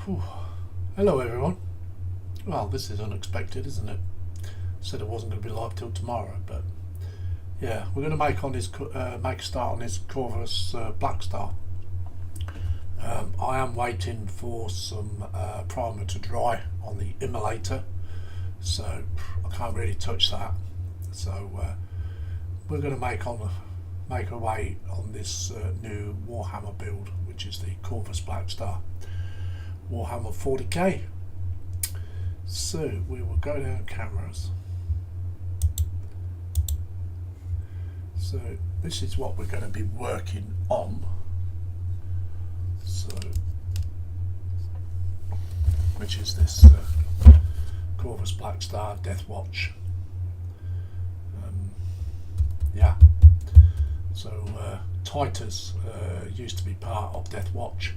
Whew. Hello everyone. Well, this is unexpected, isn't it? Said it wasn't going to be live till tomorrow, but yeah, we're going to make a start on this Corvus Blackstar. I am waiting for some primer to dry on the immolator, so I can't really touch that. So we're going to make away on this new Warhammer build, which is the Corvus Blackstar Warhammer 40k. So we will go down cameras. So this is what we're going to be working on. So, which is this Corvus Blackstar Deathwatch. Yeah. So Titus used to be part of Deathwatch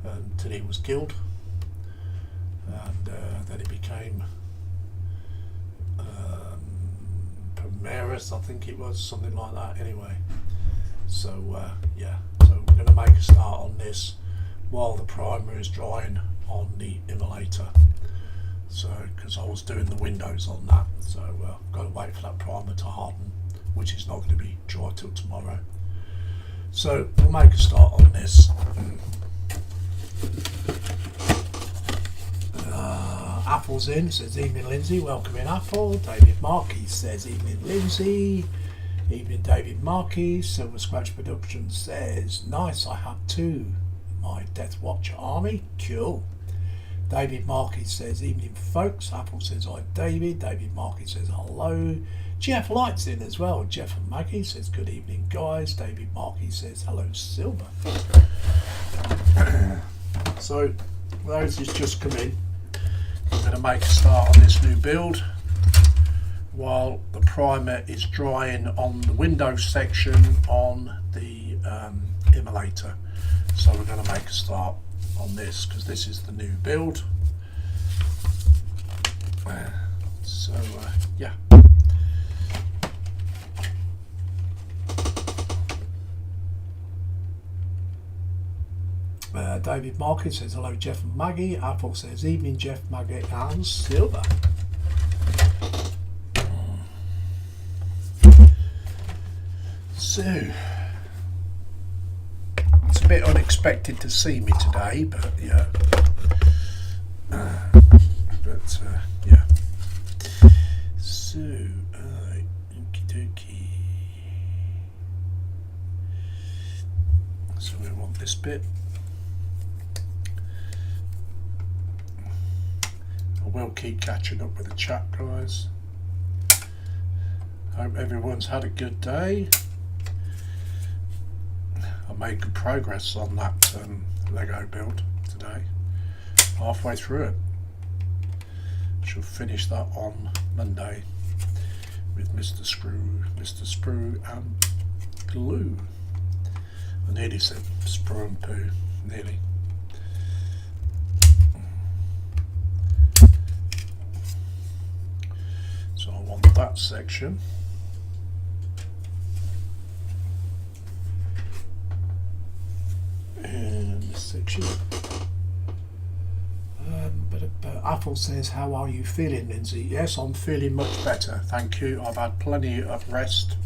until he was killed, and then he became Primaris, I think it was, something like that. Anyway, so yeah, so we're going to make a start on this while the primer is drying on the immolator. So, because I was doing the windows on that, so I've got to wait for that primer to harden, which is not going to be dry till tomorrow. So we'll make a start on this. Apple's in, says evening Lindsay, welcome in Apple. David Markey says evening Lindsay. Evening David Markey. Silver Scratch Productions says nice, I have two. My Deathwatch army, cool. David Markey says evening folks. Apple says hi David. David Markey says hello. Jeff Light's in as well. Jeff and Maggie says good evening guys. David Markey says hello Silver. So those who's just come in, I'm going to make a start on this new build while the primer is drying on the windows section on the immolator. So we're going to make a start on this because this is the new build. So yeah. David Markin says hello Jeff and Maggie. Apple says evening Jeff, Maggie and Silver. So it's a bit unexpected to see me today, but yeah, yeah. So okie dokie. So we want this bit. I will keep catching up with the chat, guys. Hope everyone's had a good day. I made good progress on that Lego build today. Halfway through it. Shall finish that on Monday with Mr. Sprue and glue. I nearly said sprue and poo. Nearly. So I want that section. And this section. But Apple says, how are you feeling, Lindsay? Yes, I'm feeling much better, thank you. I've had plenty of rest,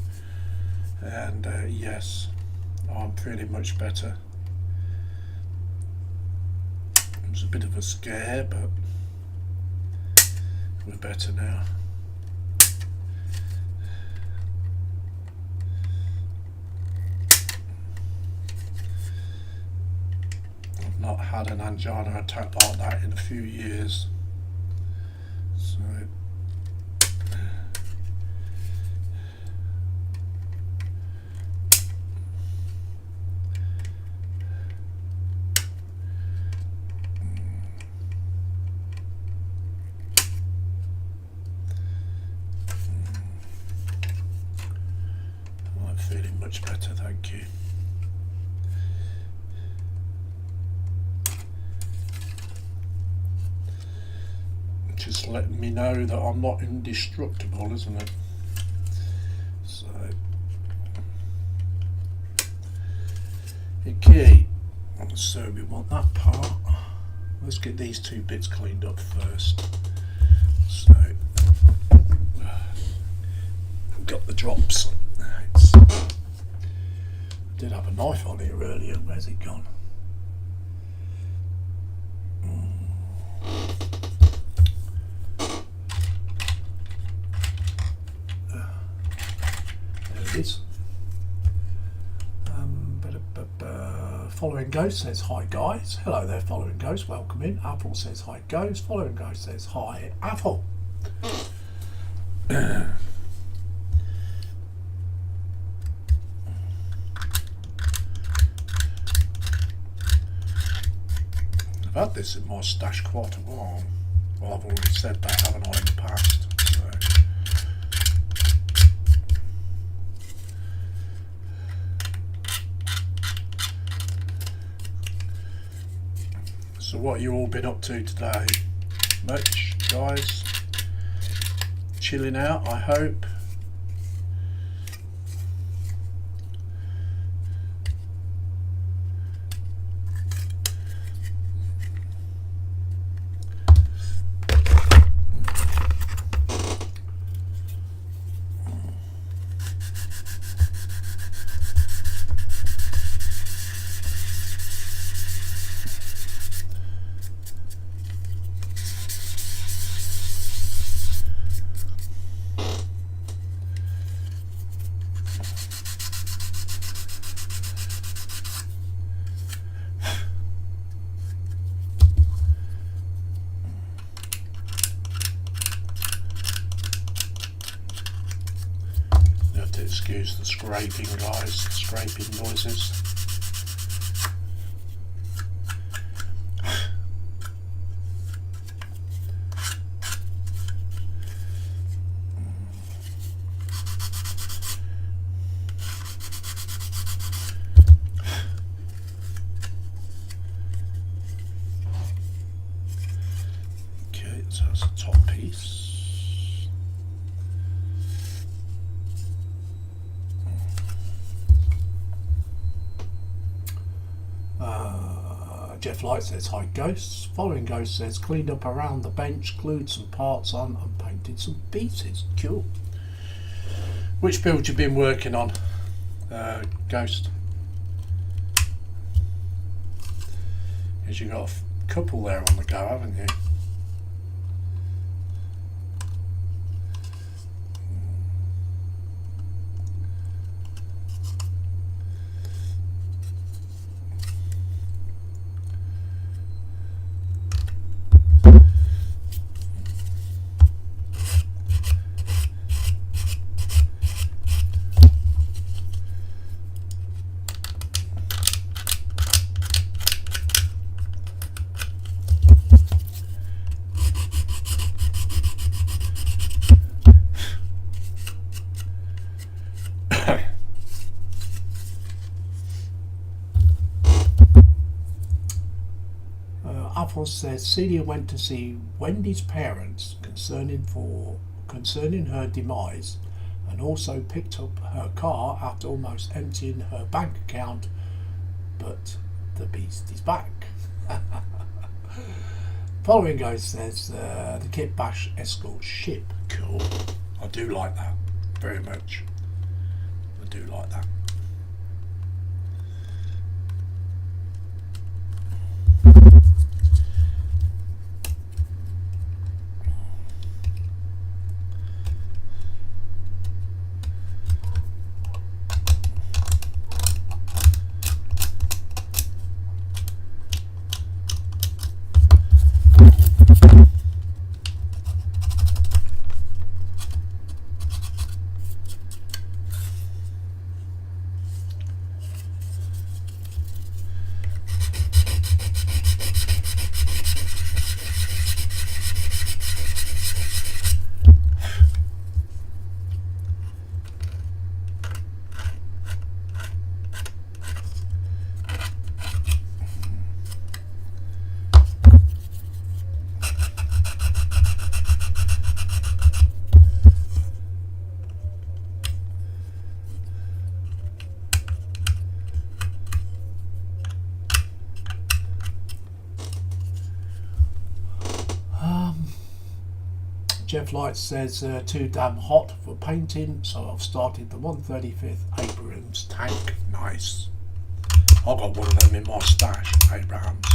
and yes, I'm feeling much better. It was a bit of a scare, but we're better now. Not had an angina attack like that in a few years, so I'm feeling much better, thank you. Just letting me know that I'm not indestructible, isn't it? So okay, so we want that part. Let's get these two bits cleaned up first. So, got the drops. I did have a knife on here earlier. Where's it gone? There it is. Following Ghost says hi guys. Hello there, Following Ghost. Welcome in. Apple says hi Ghost. Following Ghost says hi Apple. I've had this in my stash quite a while. Well, I've already said that, haven't I, in the past? So what you all been up to today? Much, guys? Chilling out, I hope. Excuse the scraping, guys, scraping noises. Okay, so that's the top piece. Jeff Light says hi Ghosts. Following Ghost says cleaned up around the bench, glued some parts on and painted some pieces. Cool. Which build you been working on, Ghost? Because you got a couple there on the go, haven't you? Apple says Celia went to see Wendy's parents concerning her demise, and also picked up her car after almost emptying her bank account, but the beast is back. Following Ghost says the Kit Bash escort ship. Cool. I do like that very much. I do like that. Jeff Light says too damn hot for painting, so I've started the 135th Abrams tank. Nice. I've got one of them in my stash, Abrams.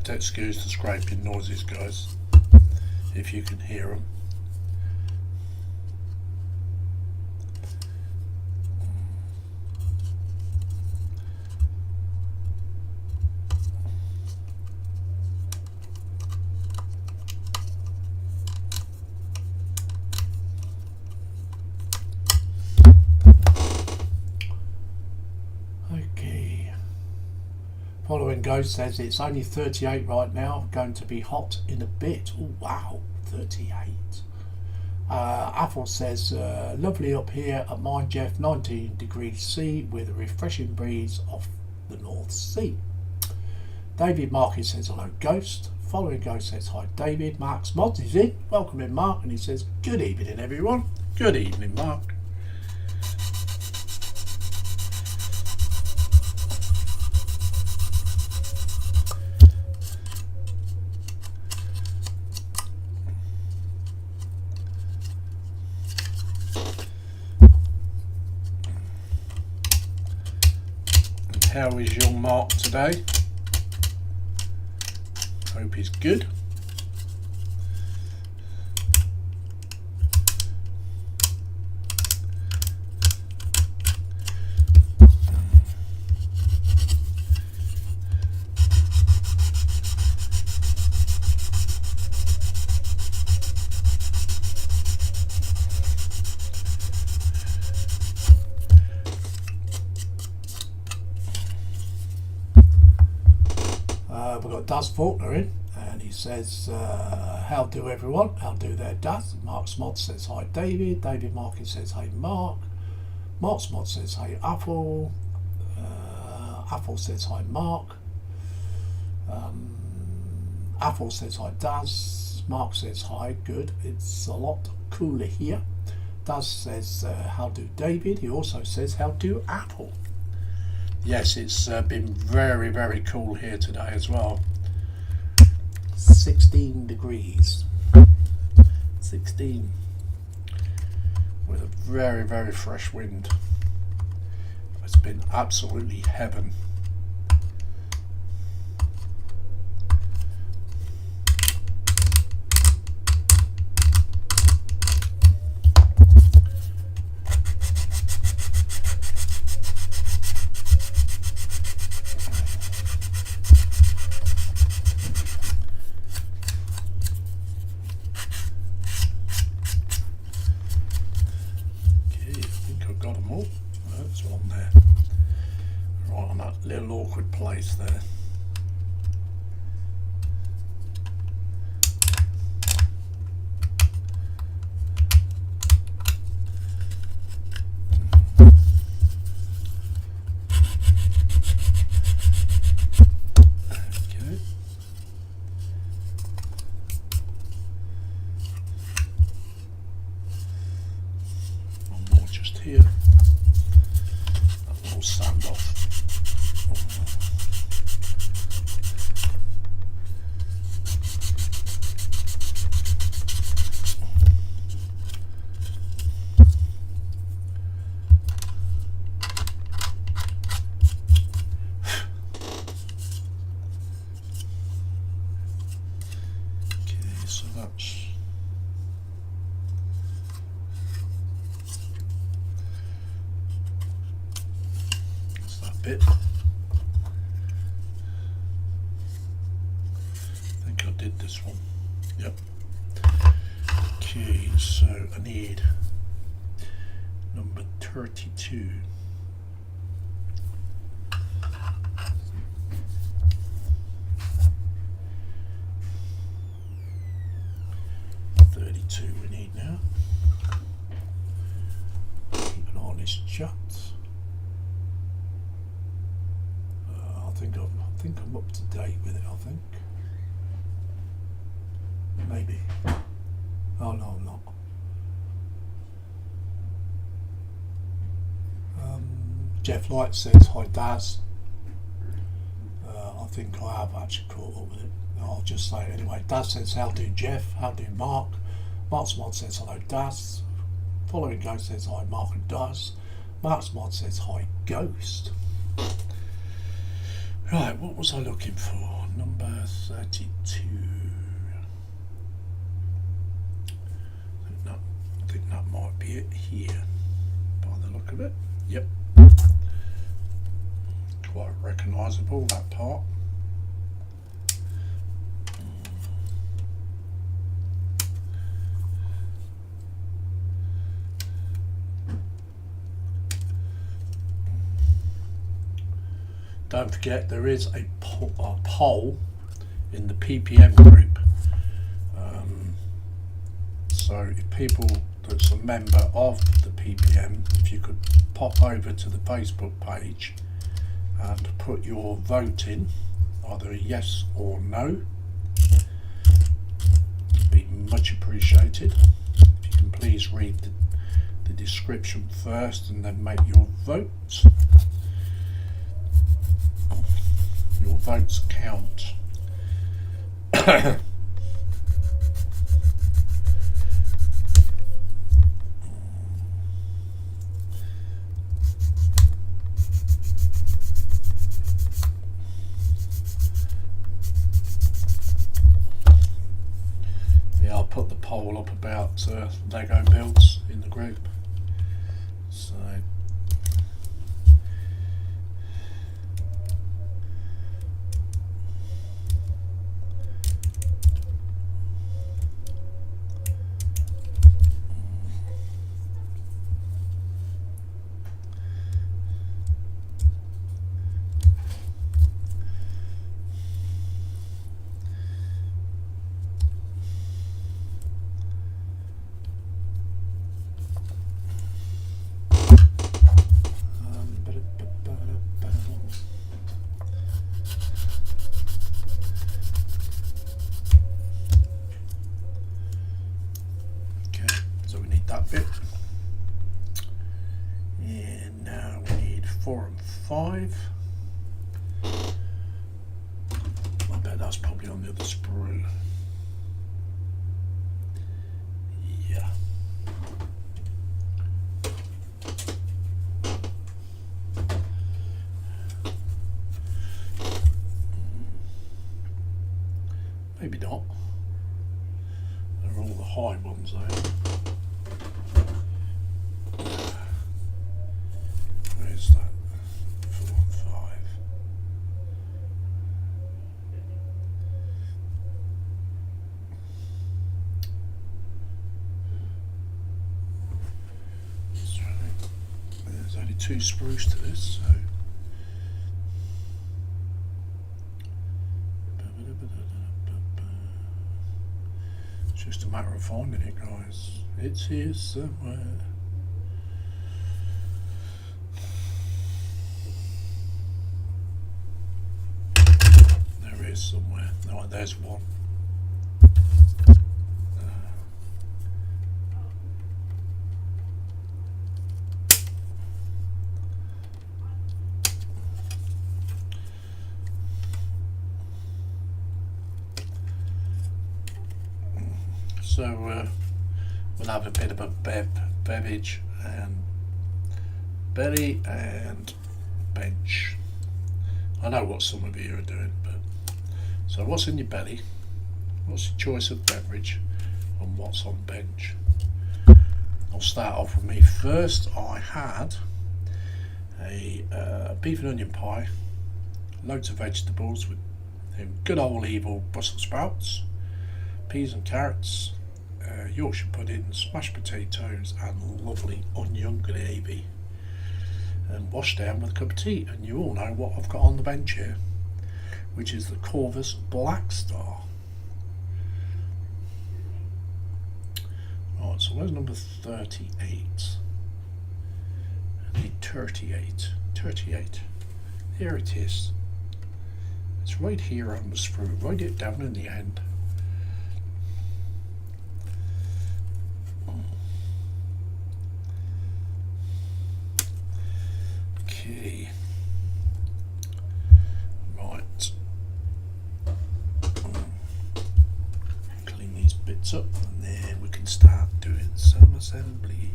Excuse the scraping noises, guys, if you can hear them. Following Ghost says it's only 38 right now, going to be hot in a bit. Oh wow, 38. Apple says lovely up here at mine, Jeff, 19 degrees C with a refreshing breeze off the North Sea. David Marcus says hello Ghost. Following Ghost says hi David. Mark's Mods is in. Welcome in Mark, and he says good evening everyone. Good evening Mark. How is your Mark today? Hope he's good. We've got Daz Faulkner in, and he says, how do everyone? How do there, Daz? Mark's Mod says hi David. David Markin says hi Mark. Mark's Mod says hi Apple. Apple says hi Mark. Apple says hi Daz. Mark says hi, good. It's a lot cooler here. Daz says how do David. He also says how do Apple. Yes, it's been very, very cool here today as well. 16 degrees. 16. With a very, very fresh wind. It's been absolutely heaven. Little awkward place there. Okay. One more just here. That little sand off. Bit. I think I did this one. Yep. Okay, so I need number 32. We need now. Keep an eye on this chat. think I'm up to date with it, I think. Maybe. Oh no, I'm not. Jeff Light says, hi Daz. I think I have actually caught up with it. I'll just say it anyway. Daz says, how do Jeff? How do Mark? Mark's Mod says, hello Daz. Following Ghost says, hi Mark and Daz. Mark's Mod says, hi Ghost. Right, what was I looking for? Number 32. I think that might be it here, by the look of it. Yep. Quite recognisable, that part. Don't forget there is a poll in the PPM group. So if people that's a member of the PPM, if you could pop over to the Facebook page and put your vote in, either a yes or no, it'd be much appreciated. If you can please read the description first and then make your vote. Your votes count. Yeah, I'll put the poll up about Lego builds in the group. So that bit, and now we need 4 and 5. I bet that's probably on the other sprue. Yeah. Maybe not. They're all the high ones there. Where's that? 4 and 5. So there's only 2 sprues to this, so it's just a matter of finding it, guys. It's here somewhere. There is somewhere. Oh, there's one. So we'll have a bit of a beverage and belly and bench. I know what some of you are doing, but so what's in your belly, what's your choice of beverage, and what's on bench? I'll start off with me first. I had a beef and onion pie, loads of vegetables with good old evil Brussels sprouts, peas and carrots, Yorkshire pudding, mashed potatoes and lovely onion gravy, and washed down with a cup of tea. And you all know what I've got on the bench here, which is the Corvus Blackstar. Right, so where's number 38? I need 38. Here it is. It's right here on the sprue. Write it down in the end. Okay. Right. Clean these bits up and then we can start doing some assembly.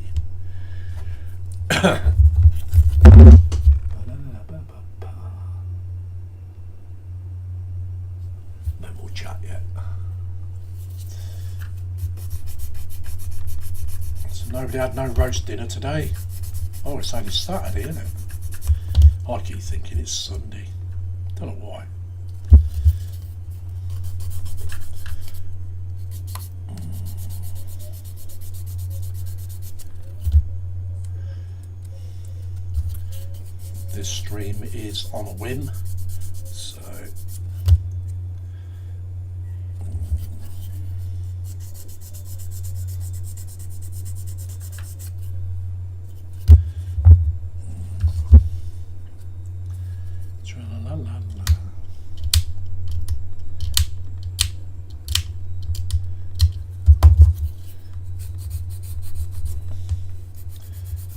No more chat yet. So nobody had no roast dinner today. Oh, it's only Saturday, isn't it? I keep thinking it's Sunday. Don't know why. This stream is on a whim, so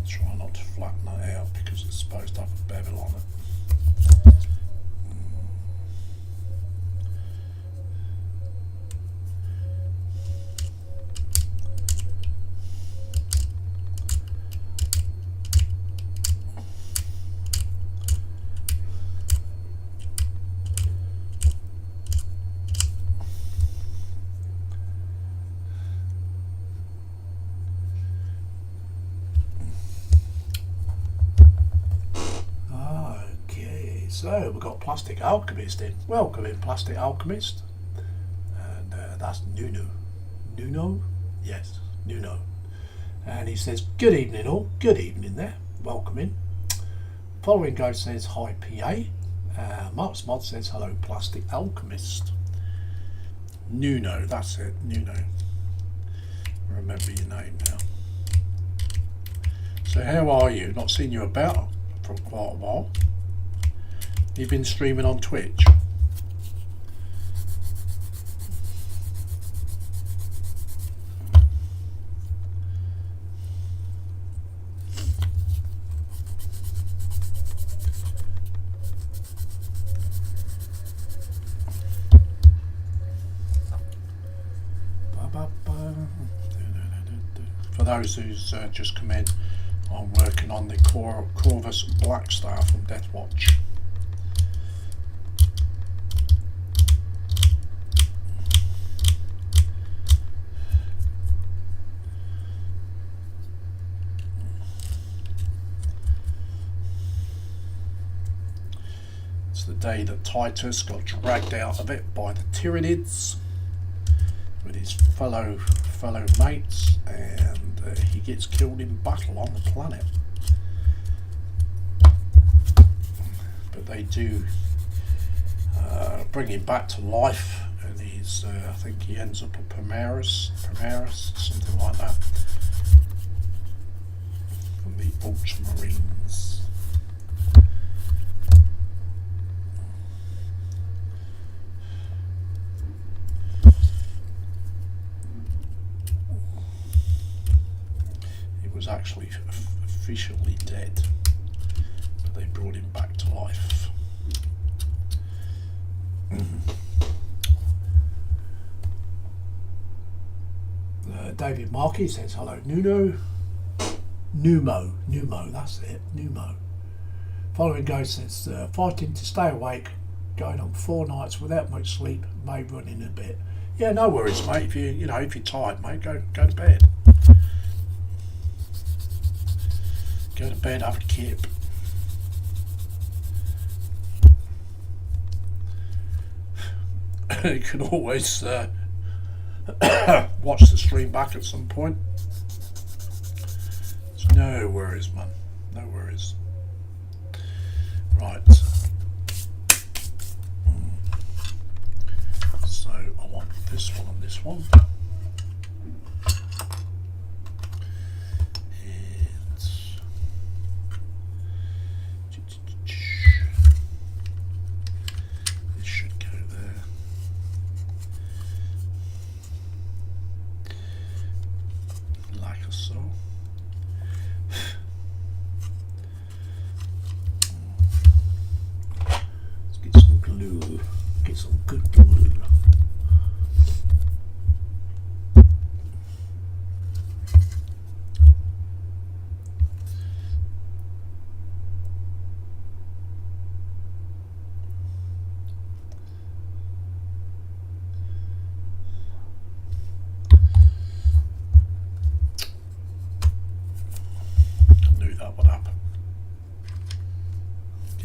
try not to flatten that out because it's supposed to have a bevel on it. So we've got Plastic Alchemist in. Welcome in, Plastic Alchemist. And that's Nuno. Nuno? Yes, Nuno. And he says, good evening all. Good evening there. Welcome in. Following Go says, hi PA. Mark's Mod says, hello Plastic Alchemist. Nuno, that's it, Nuno. Remember your name now. So how are you? Not seen you about for quite a while. You've been streaming on Twitch. For those who's just come in, I'm working on the Corvus Blackstar from Deathwatch. The day that Titus got dragged out of it by the Tyranids with his fellow mates, and he gets killed in battle on the planet. But they do bring him back to life, and he's I think he ends up at Primaris, something like that, from the Ultramarines. Was actually officially dead, but they brought him back to life. David Markey says hello Nuno. Numo, that's it, Numo. Following Go says fighting to stay awake, going on 4 nights without much sleep, may run in a bit. Yeah, no worries mate, if you're tired mate, go to bed. Go to bed, have a kip. You can always watch the stream back at some point. So no worries, man. No worries. Right. So I want this one and this one.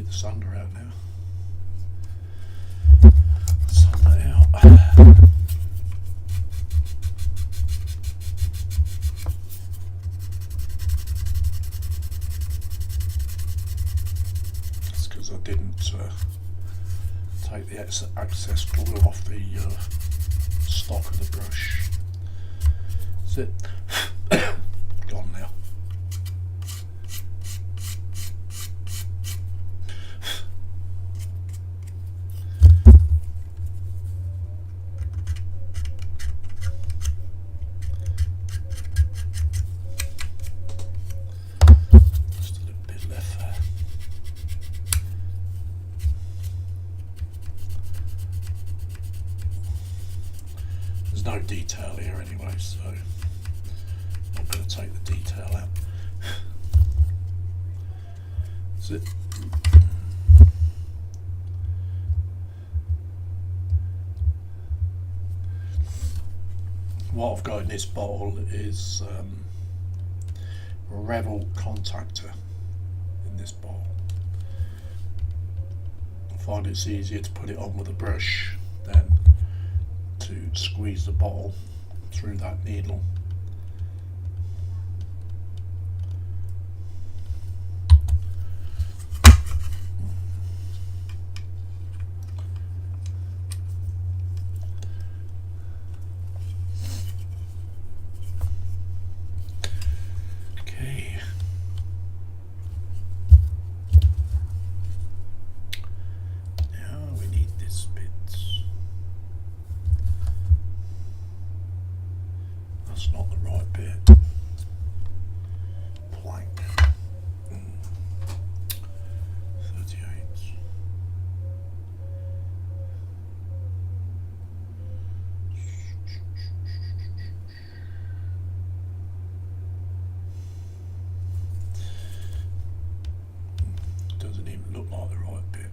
the sander out now. Sand that out. It's because I didn't take the excess glue off the stock of the brush. That's it. Gone now. There's no detail here anyway, so I'm going to take the detail out. That's it. What I've got in this bottle is a Revel contactor in this bottle. I find it's easier to put it on with a brush than to squeeze the bottle through that needle. Okay. Now we need this bit. That's not the right bit. Plank. 38. Doesn't even look like the right bit.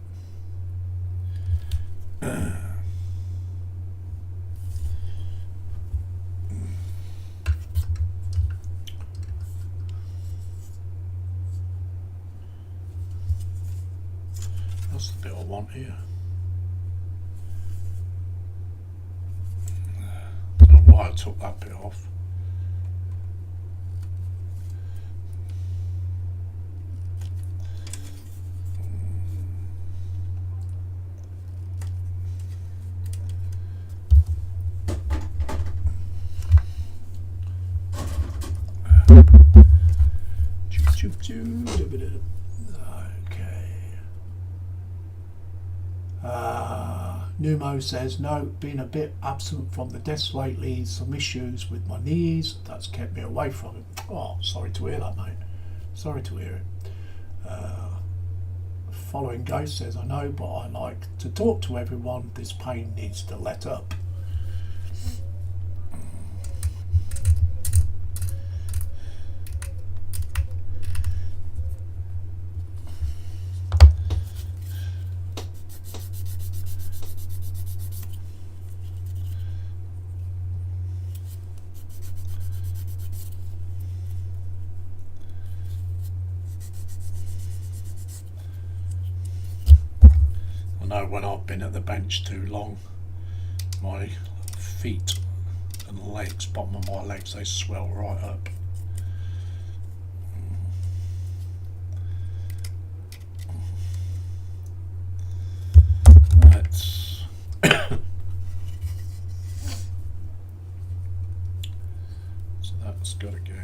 That's the bit I want here. Don't know why I took that bit off. Numo says, no, been a bit absent from the desk lately, some issues with my knees, that's kept me away from it. Oh, sorry to hear that, mate. Sorry to hear it. Following Ghost says, I know, but I like to talk to everyone, this pain needs to let up. I know when I've been at the bench too long, my feet and legs, bottom of my legs, they swell right up. That's so that's got to go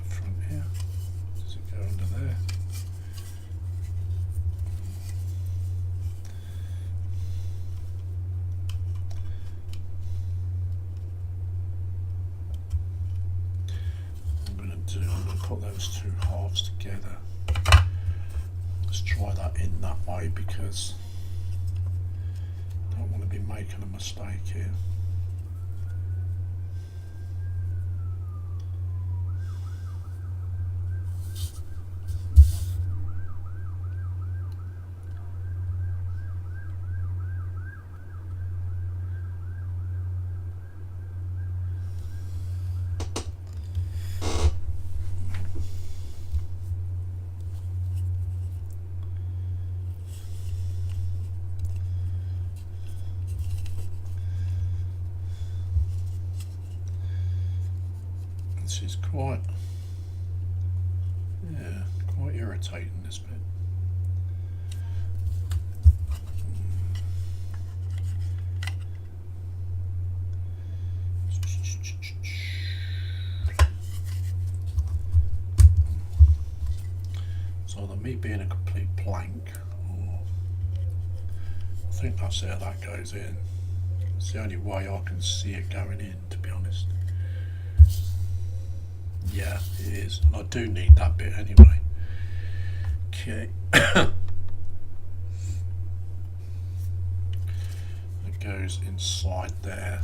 front here. Does it go under there? I'm going to put those two halves together. Let's try that in that way because I don't want to be making a mistake here. This is quite irritating, this bit. So either me being a complete blank, or I think that's how that goes in. It's the only way I can see it going in, to be honest. Yeah, it is. And I do need that bit anyway. Okay. It goes inside there.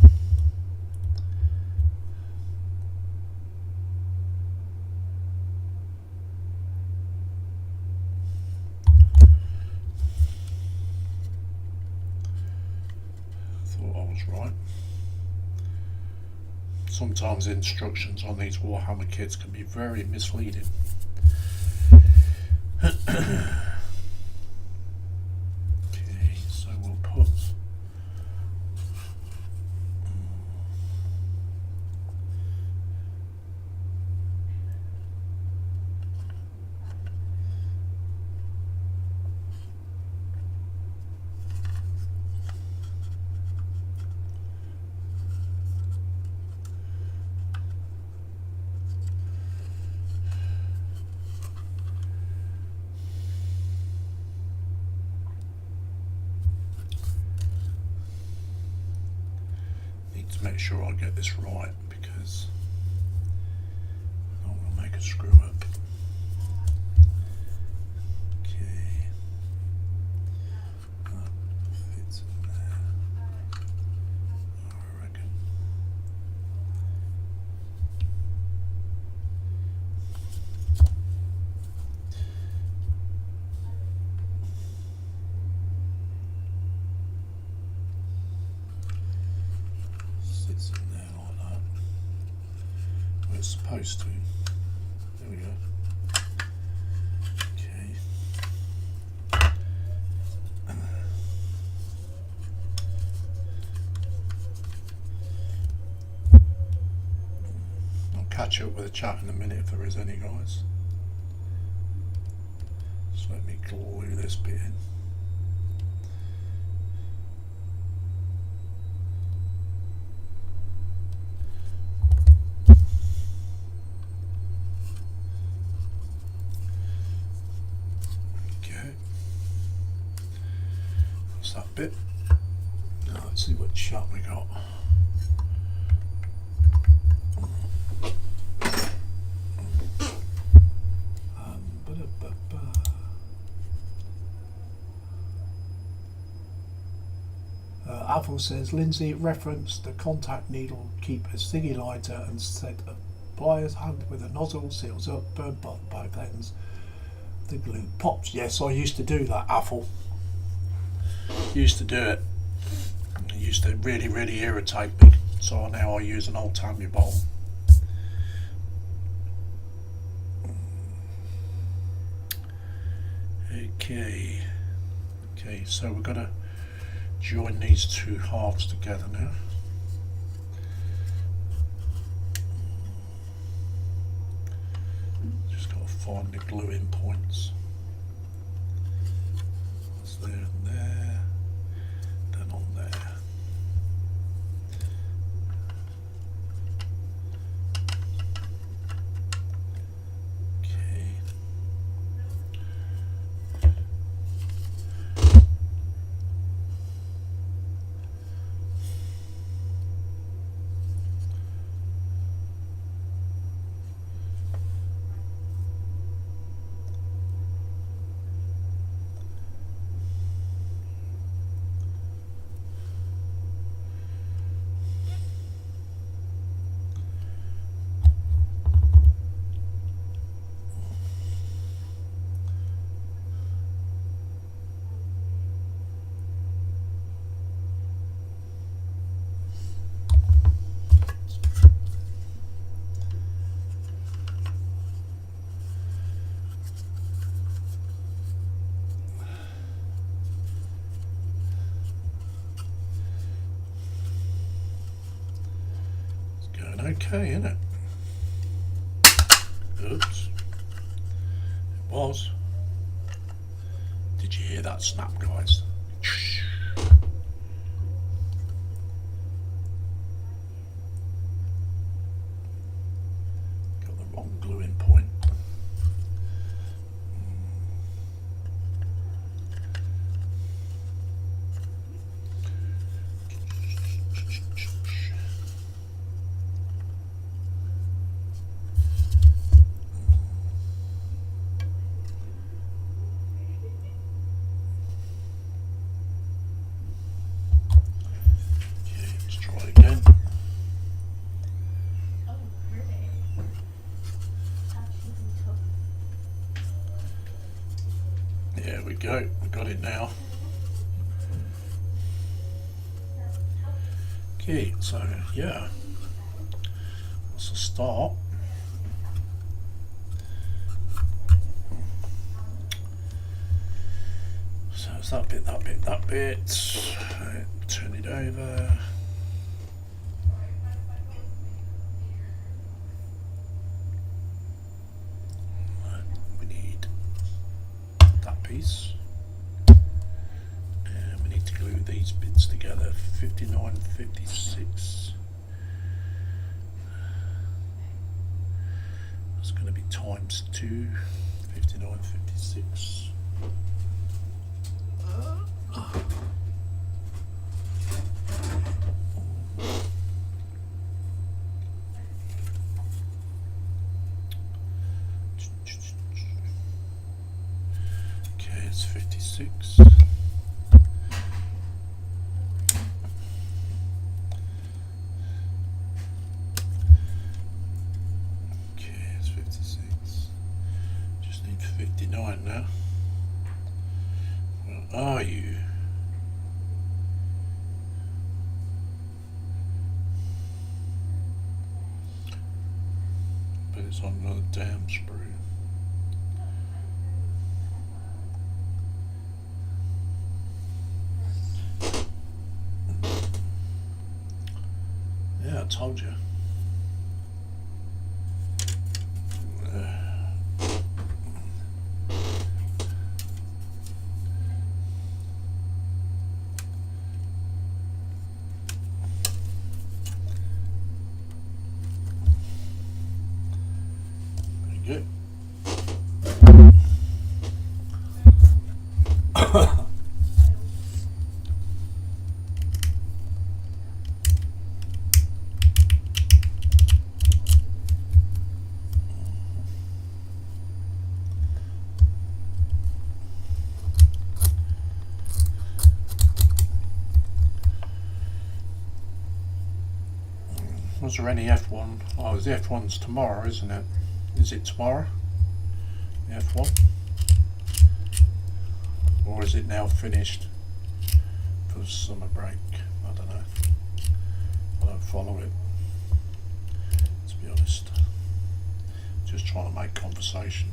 Thought I was right. Sometimes instructions on these Warhammer kits can be very misleading. Okay, so we'll put to make sure I get this right, because I don't want to make a screw up. Okay, that fits in there, I reckon. Sits in there like that. Well, it's supposed to. There we go. Okay. I'll catch up with a chat in a minute if there is any, guys. So let me glue this bit in. That bit. Now let's see what shot we got. Apple says, Lindsay referenced the contact needle, keep a sticky lighter and set a pliers hand with a nozzle, seals up, burn both ends. The glue pops. Yes, I used to do that, Apple. Used to do it. It used to really irritate me. So now I use an old Tammy bowl. Okay. Okay, so we're gonna join these two halves together now. Just gotta find the glue-in points. That's there and there, then on there. It's going okay, isn't it? Okay, so we're going to put the Oops. It was. Did you hear that snap, guys? Got the wrong gluing point. There we go, we got it now. Okay, so yeah, that's a start. So it's that bit, that bit, that bit. Turn it over. Piece, and we need to glue these bits together. 59, 56. It's going to be times 2. 59, 56. It's 56. Okay, it's 56. Just need 59 now. Where are you? But it's on another damn sprue. I told you. There you go. Was there any F1? Oh, the F1's tomorrow, isn't it? Is it tomorrow? The F1? Or is it now finished for the summer break? I don't know. I don't follow it, to be honest. Just trying to make conversation.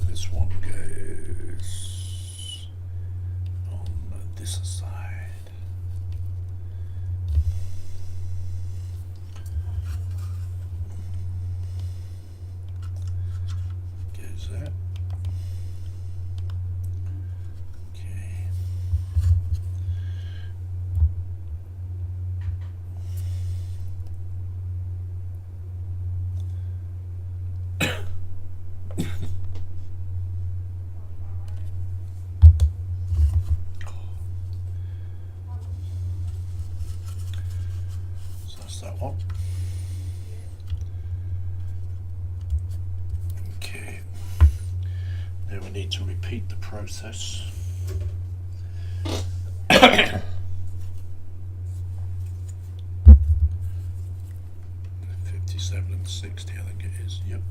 This one goes on this side. Goes that. Okay. That one. Now we need to repeat the process. 57 and 60, I think it is. Yep.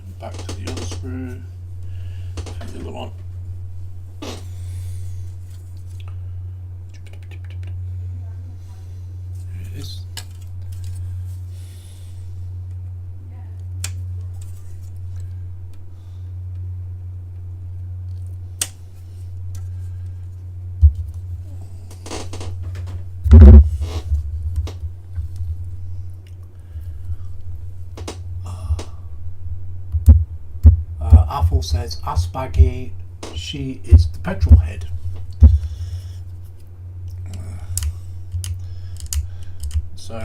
And back to the other screw. The other one. There it is. Apple says, ask Baggy, she is the petrol head. So,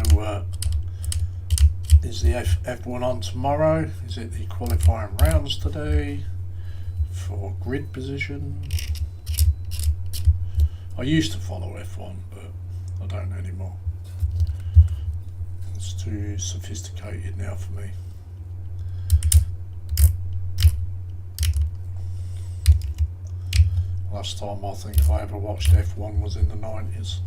is the F1 on tomorrow? Is it the qualifying rounds today for grid position? I used to follow F1, but I don't anymore. It's too sophisticated now for me. Last time I think I ever watched F1 was in the 90s.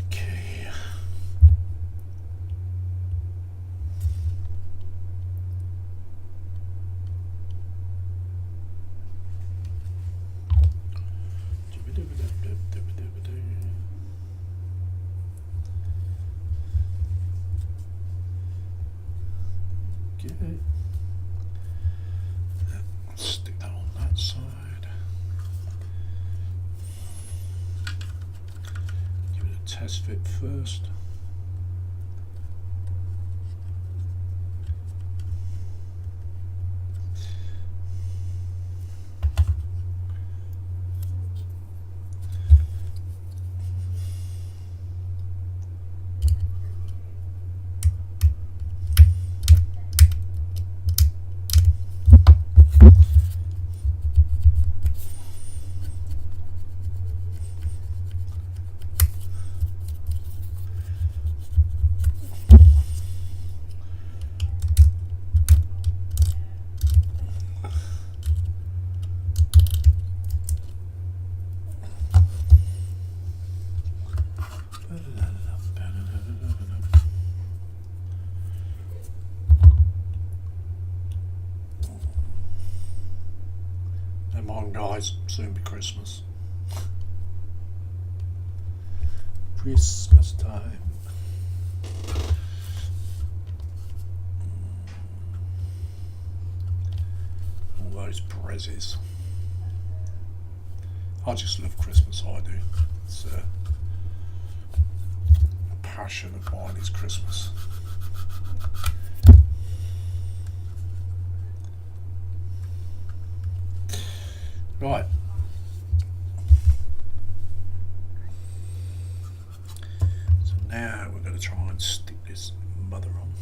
Okay. Okay. Let's stick that on that side. Give it a test fit first. Come on guys, soon be Christmas. Christmas time. All those prezzies. I just love Christmas, I do. It's a passion of mine is Christmas. Right. So now we're going to try and stick this mother on.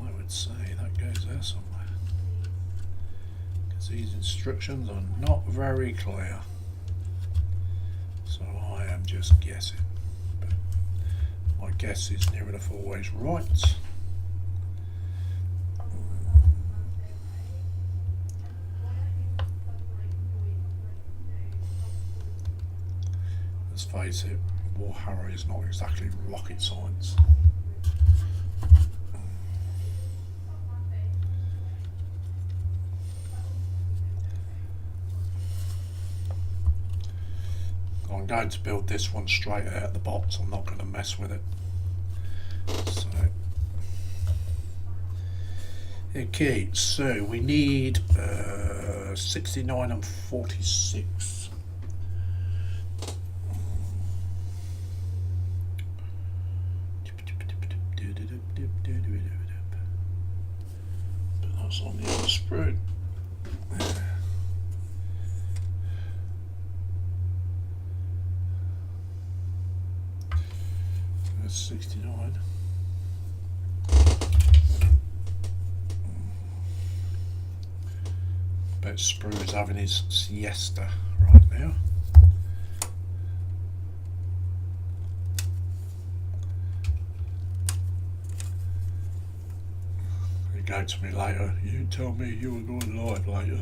I would say that goes there somewhere. Because these instructions are not very clear. So I am just guessing. But my guess is near enough always right. Let's face it, Warhammer is not exactly rocket science. I'm going to build this one straight out of the box, I'm not going to mess with it. So, okay, so we need 69 and 46. But that's on the other sprue. bet Sprue is having his siesta right now. He'll go to me later. You tell me you were going live later.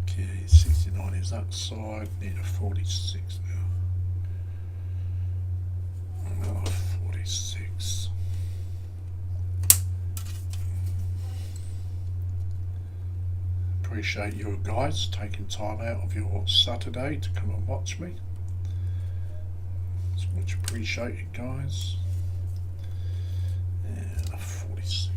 Okay, 69 is that side. Need a 46 now. Another 46. Appreciate you guys taking time out of your Saturday to come and watch me. It's much appreciated, guys. And a 46.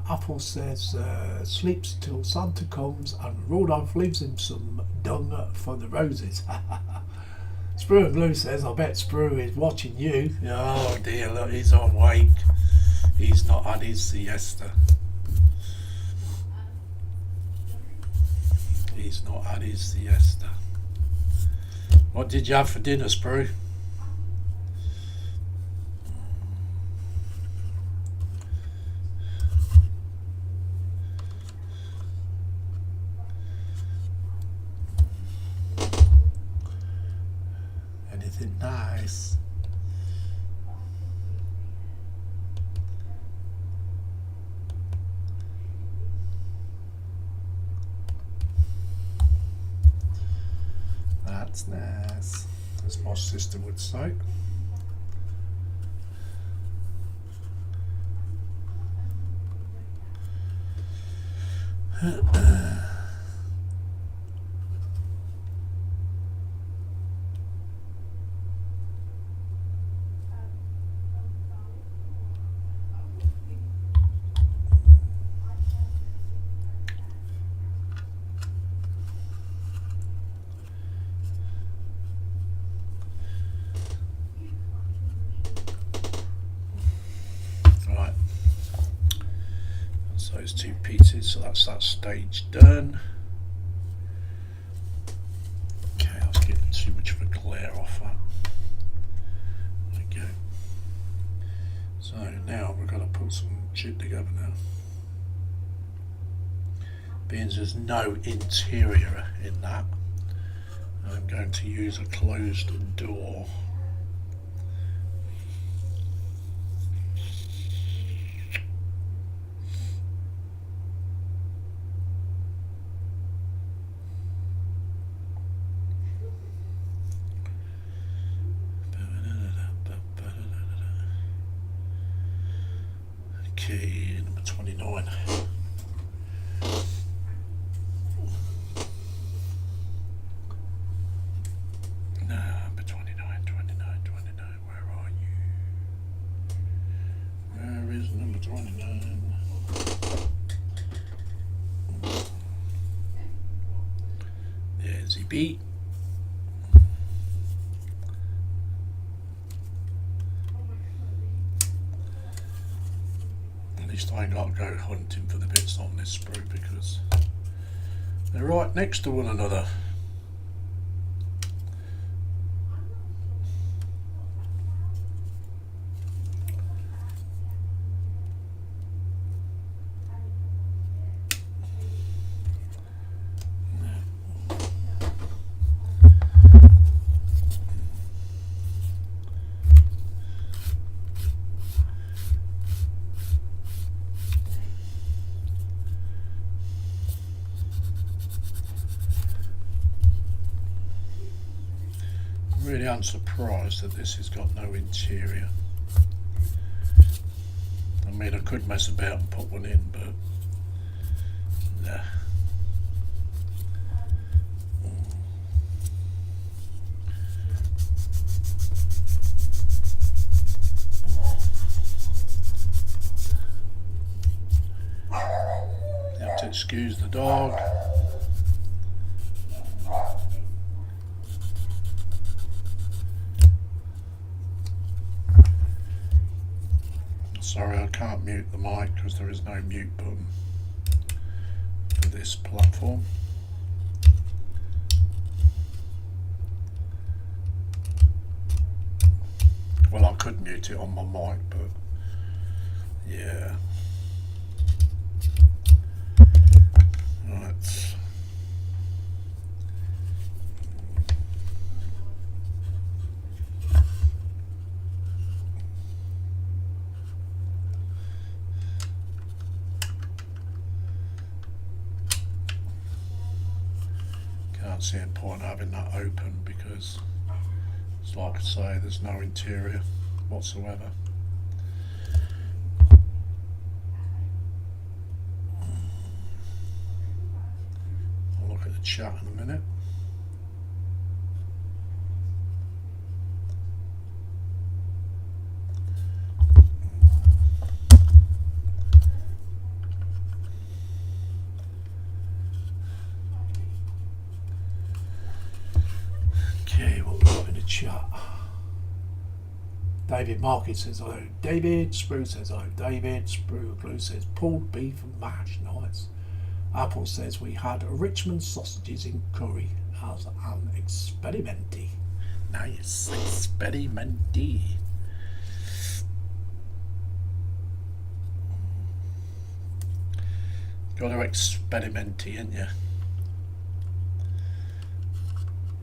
Apple says sleeps till Santa comes and Rudolph leaves him some dung for the roses. Sprue and Glue says, I bet Sprue is watching you. Oh dear, look, he's awake. He's not had his siesta. He's not had his siesta. What did you have for dinner, Sprue? Nice. That's nice, as my sister would say. Those two pieces, so that's that stage done. Okay, I was getting too much of a glare off that. There we go. So now we've got to put some shit together now. Being there's no interior in that, I'm going to use a closed door. Okay, number 29. Number 29, 29, 29. Where are you? Where is number 29? There's the beat. I ain't got to go hunting for the bits on this sprue because they're right next to one another. Really, I'm surprised that this has got no interior. I mean, I could mess about and put one in, but nah. excuse the dog. Sorry, I can't mute the mic because there is no mute button for this platform. Well, I could mute it on my mic, but yeah. Right. Can't see any point having that open because, it's like I say, there's no interior whatsoever. I'll look at the chat in a minute. Okay, what we've got in the chat. David Market says hello David, Sprue says hello David, Sprue Blue says pulled beef and mash, nice. Apple says we had Richmond sausages in curry as an experimenti. Nice, experimenti. Got to experimenti, ain't you?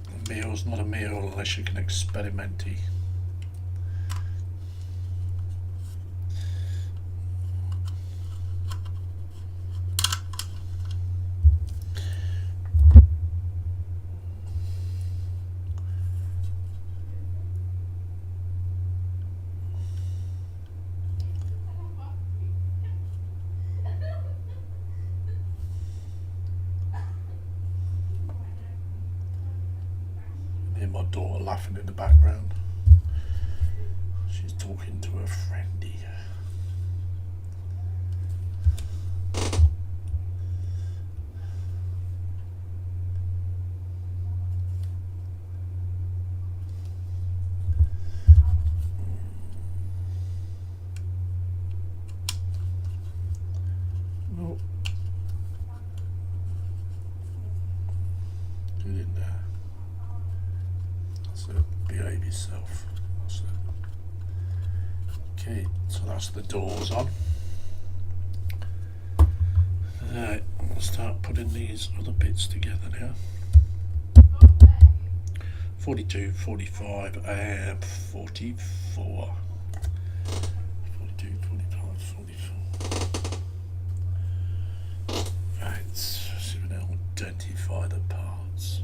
A meal's not a meal unless you can experimenti. My daughter laughing in the background. She's talking to her friendy. Oh. Get in there. Behave yourself. That's it. Okay, so that's the doors on. Right, I'm going to start putting these other bits together now. 42, 45 and 44. 42, 45, 44. Right, let's see if we can identify the parts.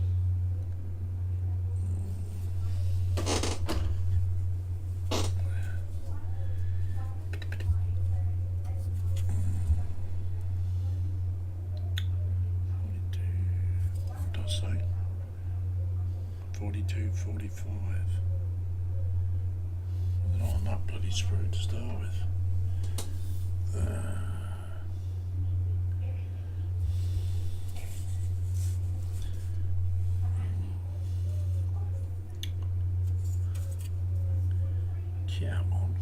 Say 42, 45. They're not on that bloody sprue to start with. Come on.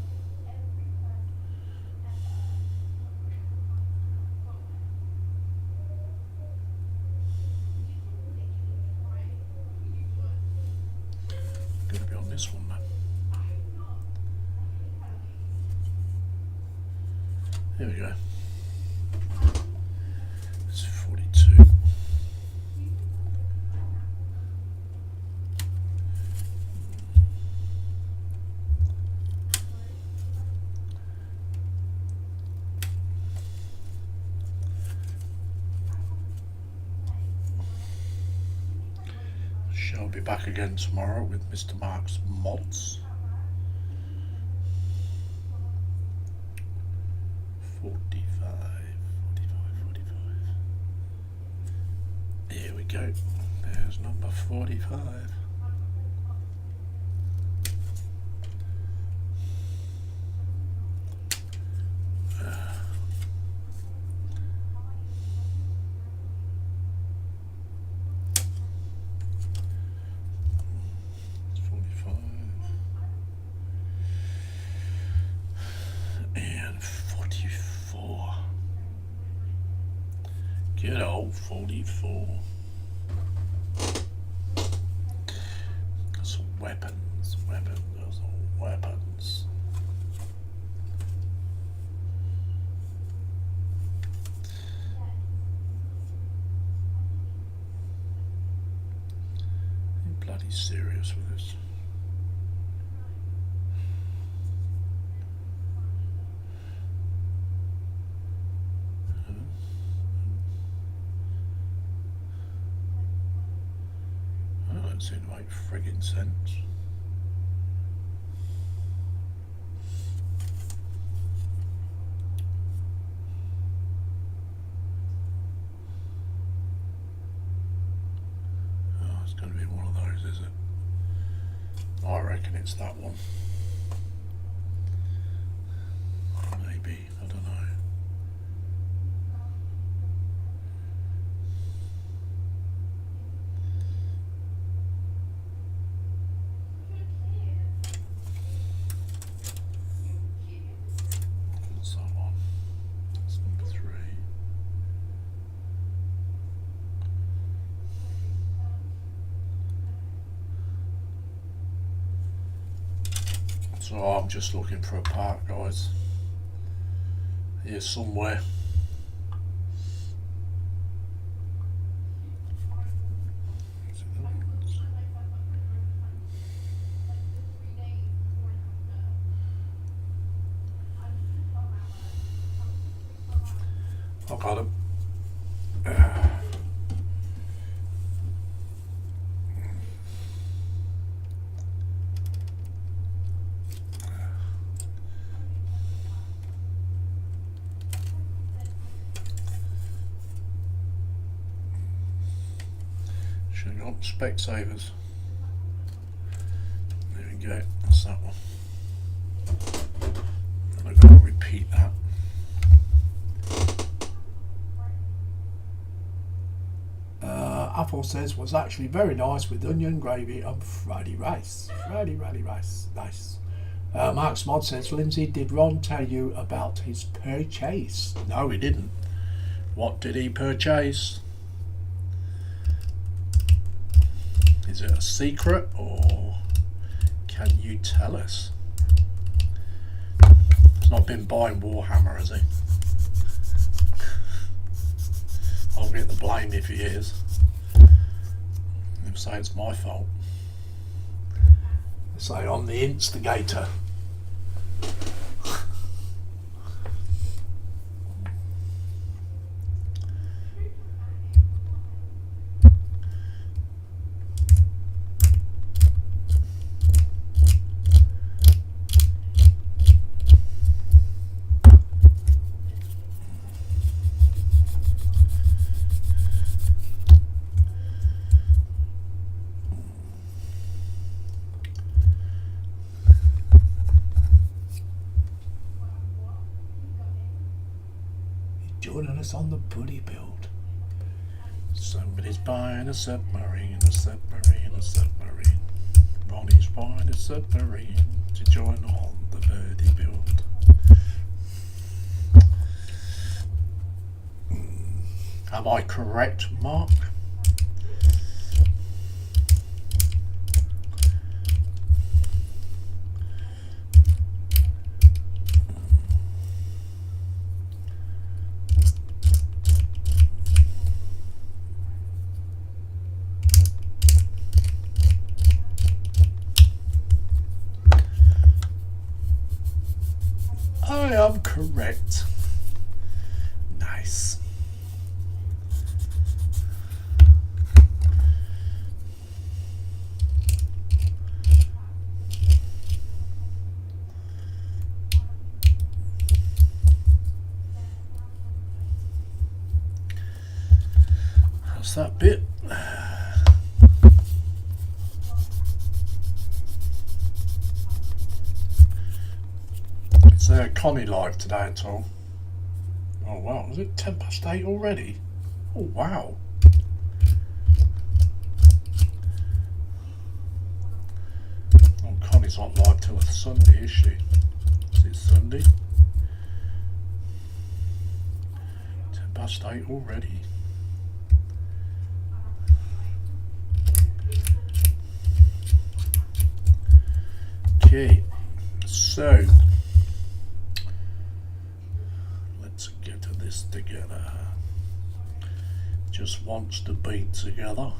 Gonna be on this one then. Here we go. It's 42. Shall be back again tomorrow with Mr. Mark's mods. 45. Here we go. There's number 45. 44. Good old 44. Some weapons, those old weapons. Are you bloody serious with this? That seemed to make friggin' sense. Oh, it's going to be one of those, is it? I reckon it's that one. Maybe, I don't know. So I'm just looking for a park, guys. Here somewhere. I got him. Should have got Specsavers. There we go, that's that one. And I've got to repeat that. Apple says was actually very nice with onion gravy and Friday rice. Friday rice, nice. Mark's Mod says, Lindsay, did Ron tell you about his purchase? No, he didn't. What did he purchase? Is it a secret or can you tell us? He's not been buying Warhammer, has he? I'll get the blame if he is. He'll say it's my fault. He'll say I'm the instigator. Joining us on the buddy build. Somebody's buying a submarine, a submarine, a submarine. Ronnie's buying a submarine to join on the buddy build. Am I correct, Mark? I am correct. Nice. How's that bit? Connie live today at all? Oh wow, was it 8:10 already? Oh wow. Oh, Connie's not live till Sunday, is she? Is it Sunday? past 8 already. Okay, so let's get this together. Just wants to be together.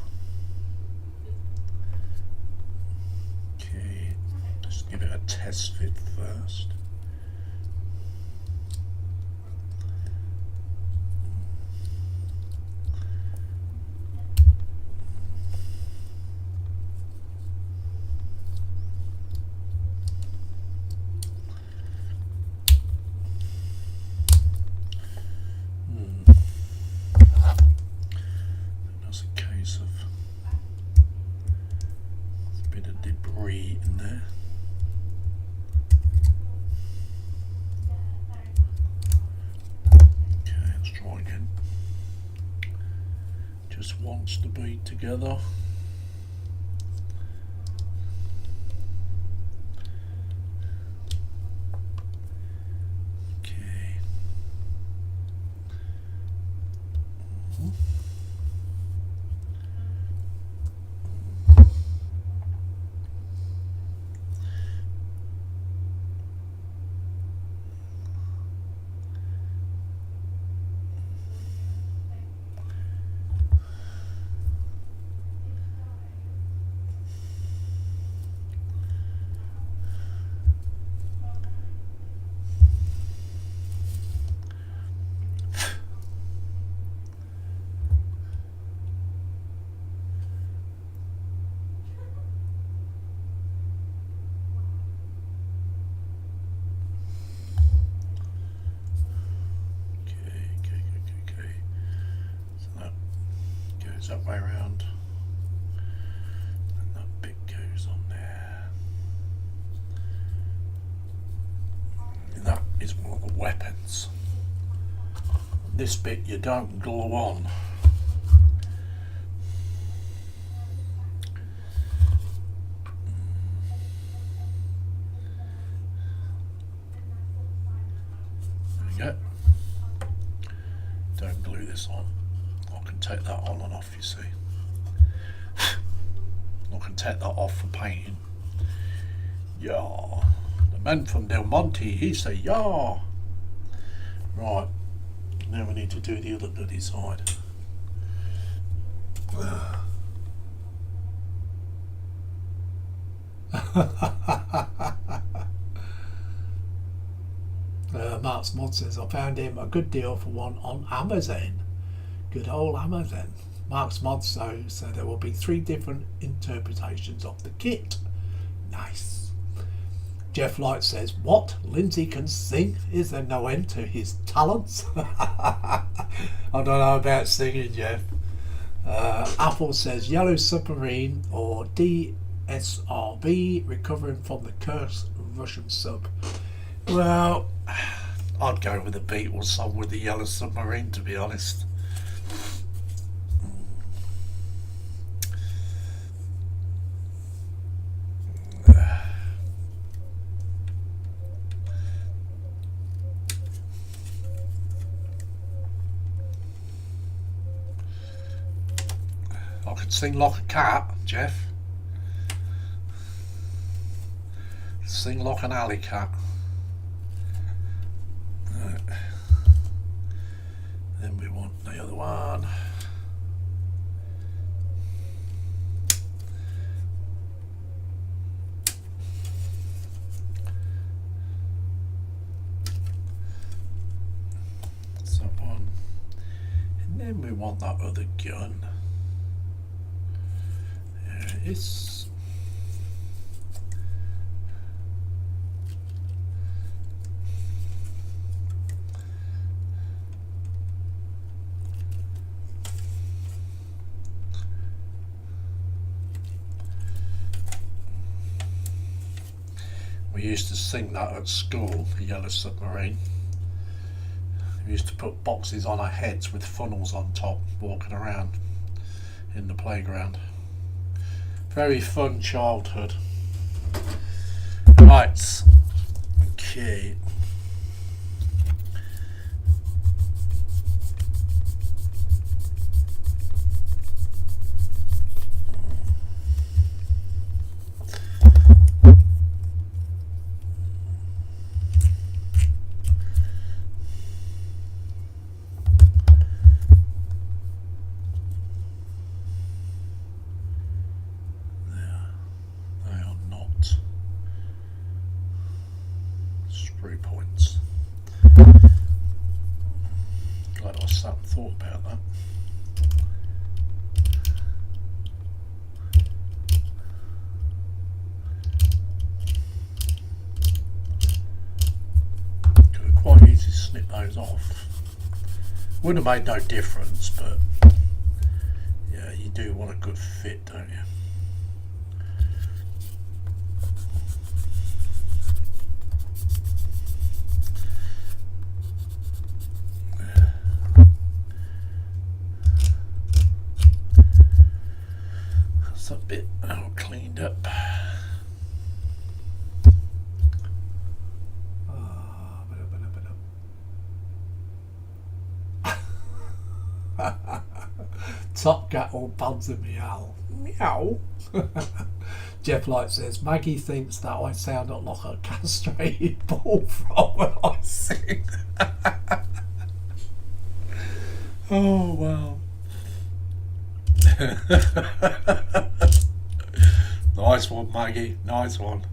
Okay, let's give it a test fit first. That's a case of a bit of debris in there. Okay, let's try again. Just wants to be together. That way around, and that bit goes on there. And that is one of the weapons. This bit you don't glue on. There we go. Don't glue this on. I can take that on and off, you see. I can take that off for painting. Yeah. The man from Del Monte, he say yeah. Right. Now we need to do the other bloody side. Mark's Mod says I found him a good deal for one on Amazon. Good old Amazon. Mark's Mod so there will be 3 different interpretations of the kit. Nice. Jeff Light says, what? Lindsay can sing? Is there no end to his talents? I don't know about singing, Jeff. Apple says, Yellow Submarine or DSRV recovering from the cursed Russian sub. Well, I'd go with the Beatles song with the Yellow Submarine, to be honest. I could sing like a cat, Jeff. Sing like an alley cat. Right. Then we want the other one. That's that one. And then we want that other gun. There it is. We used to sing that at school, the Yellow Submarine. We used to put boxes on our heads with funnels on top, walking around in the playground. Very fun childhood. Right, okay. 3 points. Glad I sat and thought about that. Could have quite easily snipped those off. Wouldn't have made no difference, but yeah, you do want a good fit, don't you? That's a bit all cleaned up. Top Cat all puns and meow. Meow. Jeff Light says, Maggie thinks that I sound like a castrated bullfrog when I sing. Oh, wow. Nice one, Maggie. Nice one.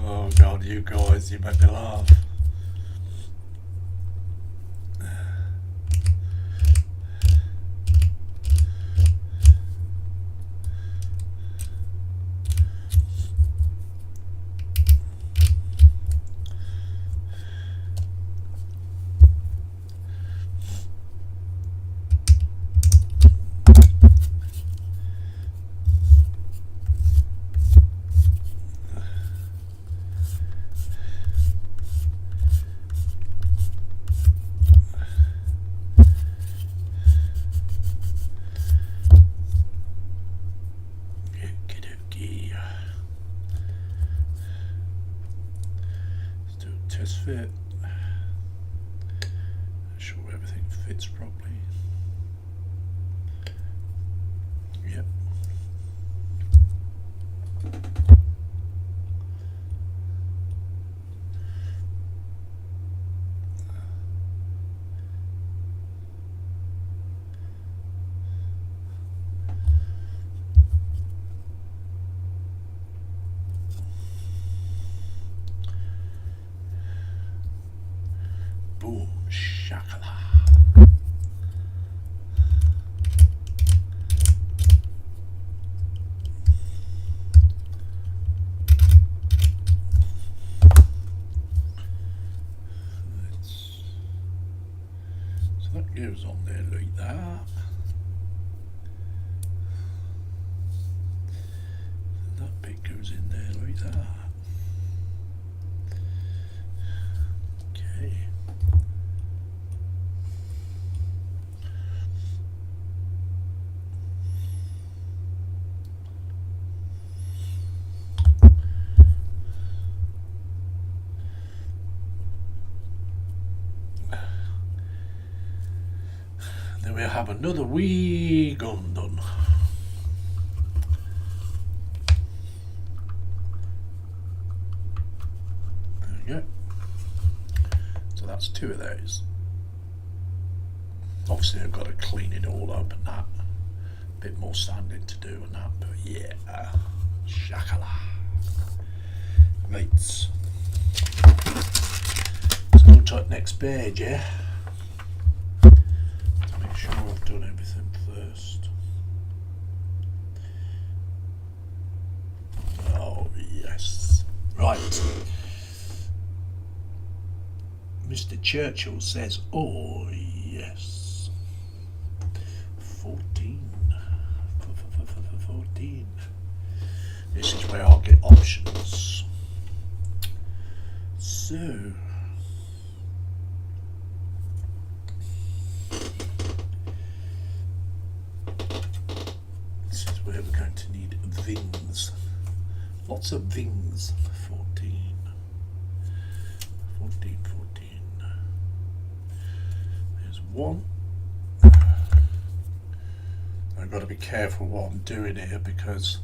Oh God, you guys, you make me laugh. Test fit. Sure everything fits properly. Yep. Boom, shakala. So that goes on there like that. That bit goes in there like that. Okay. Then we'll have another wee gun done. There we go. So that's 2 of those. Obviously I've got to clean it all up and that. A bit more sanding to do and that, but yeah. Shakala. Right. Let's go to the next page, yeah? Make sure I've done everything first. Oh yes. Right. Mr. Churchill says, oh yes. 14. 14. This is where I'll get options. So this is where we're going to need wings. Lots of wings. 14. 14. There's one. I've got to be careful what I'm doing here because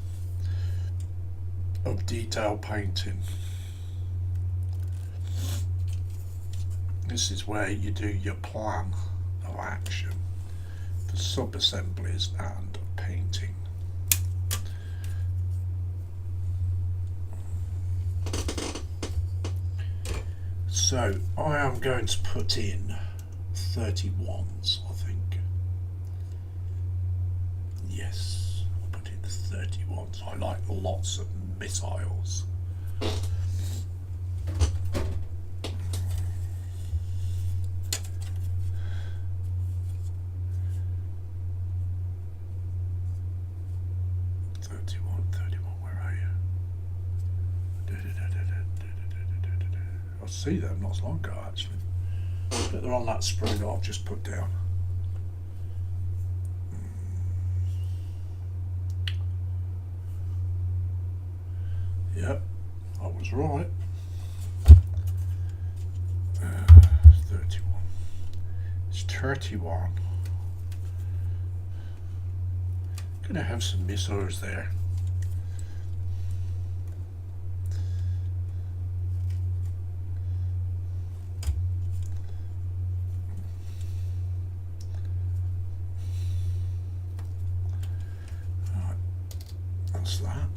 of detail painting. This is where you do your plan of action. sub-assemblies and painting. So I am going to put in 31s, I think. Yes, I'll put in 31s. I like lots of missiles. I see them not so long ago actually, but they're on that sprue that I've just put down. Yep, I was right. 31. It's 31. Gonna have some missiles there. That.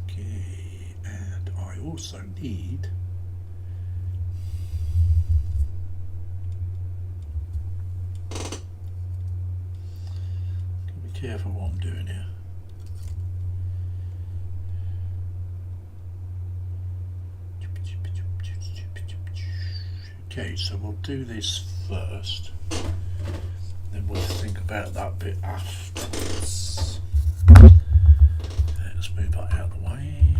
Okay, and I also need be careful what I'm doing here. Okay, so we'll do this first, then we'll think about that bit afterwards. Let's move that out of the way.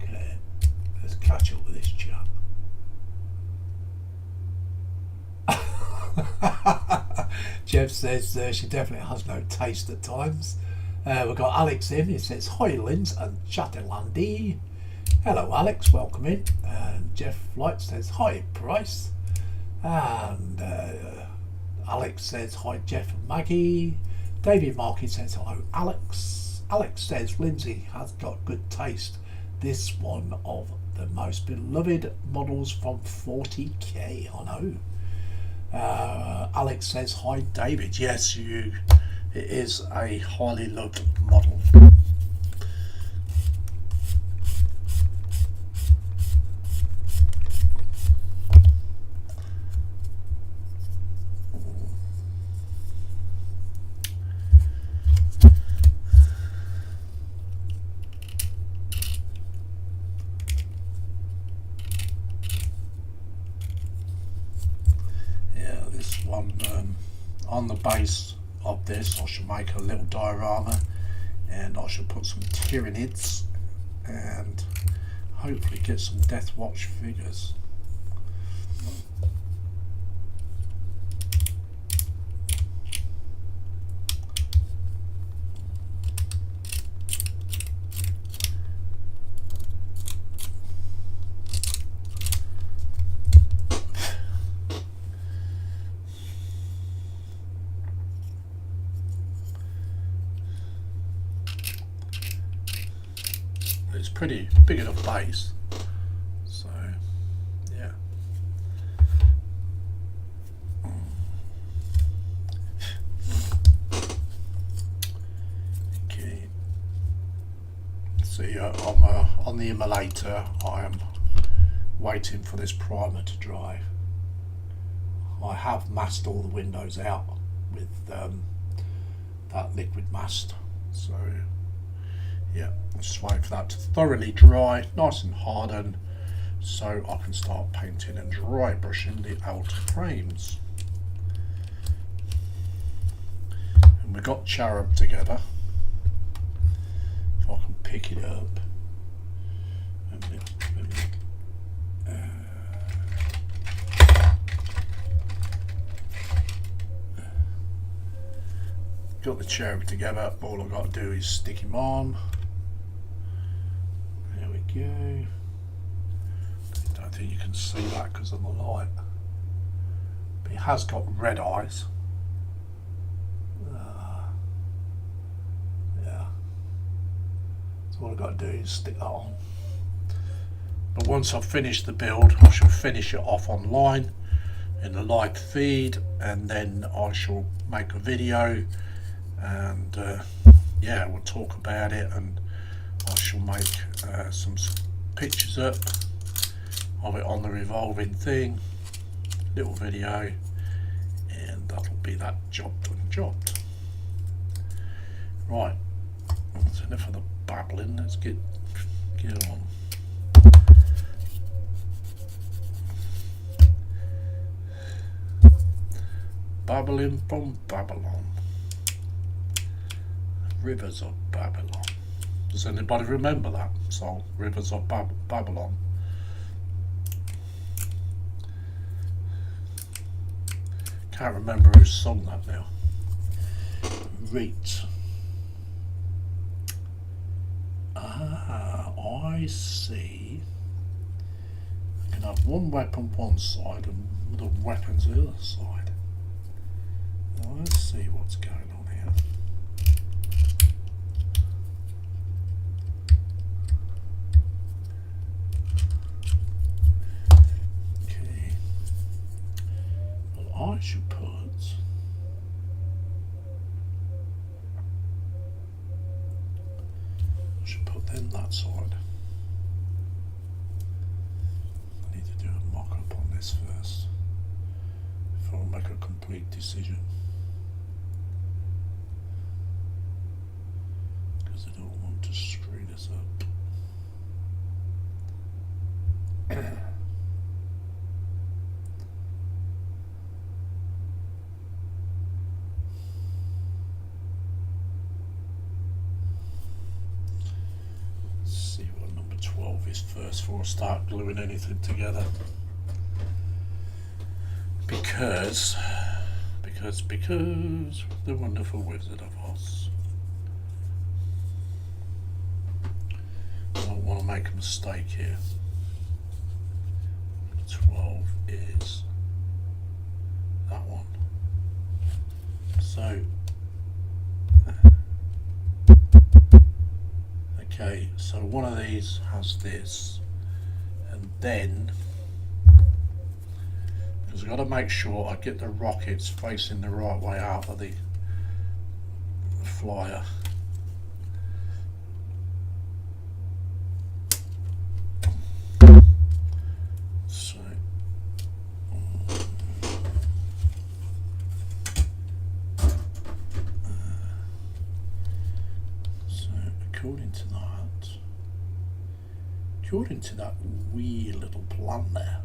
Okay, let's catch up with this chap. Jeff says she definitely has no taste at times. We've got Alex in. He says hi Linz and Chatterlandy. Hello Alex, welcome in. And Jeff Light says hi Price. And Alex says hi Jeff and Maggie. David Markey says hello Alex. Alex says Lindsay has got good taste. This one of the most beloved models from 40k. I know. Alex says hi David. Yes, it is a highly loved model. On the base of this I should make a little diorama, and I should put some Tyranids and hopefully get some Deathwatch figures. It's pretty big enough base, so yeah. Okay, see, on the immolator I am waiting for this primer to dry. I have masked all the windows out with that liquid mast, so yeah, just wait for that to thoroughly dry, nice and harden, so I can start painting and dry brushing the outer frames. And we got Cherub together. If I can pick it up. Got the Cherub together, all I've got to do is stick him on. There we go. I don't think you can see that because of the light. But he has got red eyes. Yeah. So all I've got to do is stick that on. But once I've finished the build, I shall finish it off online in the live feed, and then I shall make a video, and yeah, we'll talk about it, and I shall make some pictures up of it on the revolving thing, little video, and that'll be that job done jobbed. Right, that's enough of the babbling, let's get on. Babbling from Babylon. Rivers of Babylon. Does anybody remember that song, Rivers of Babylon? Can't remember who sung that now. Right. Ah, I see. I can have one weapon one side and other weapons the other side. Well, let's see what's going on here. Okay. Well, I should put them that side. I need to do a mock-up on this first before I make a complete decision, because I don't want to screw this up. See what number 12 is first before I start gluing anything together, because the wonderful Wizard of Oz. I don't want to make a mistake here. 12 is that one. So okay, so one of these has this, and then because I've got to make sure I get the rockets facing the right way out of the flyer. According to that wee little plan there,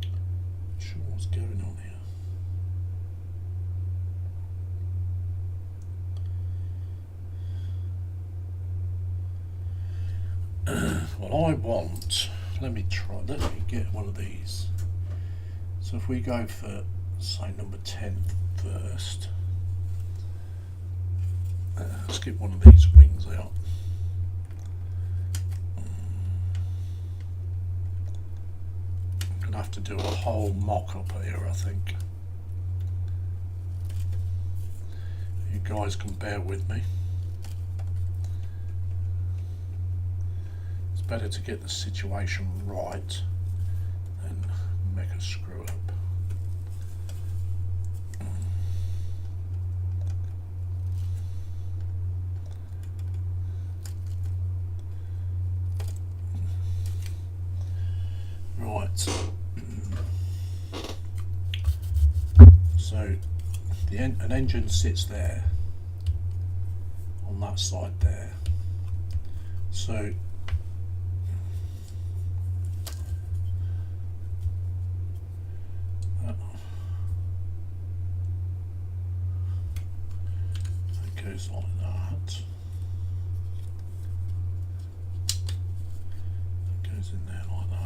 not sure what's going on here. What I want, let me get one of these. So if we go for, say, number 10 first, let's get one of these wings out. I'm going to have to do a whole mock-up here, I think. You guys can bear with me. It's better to get the situation right than make a screw up. So an engine sits there on that side there. So that goes like that. That goes in there like that.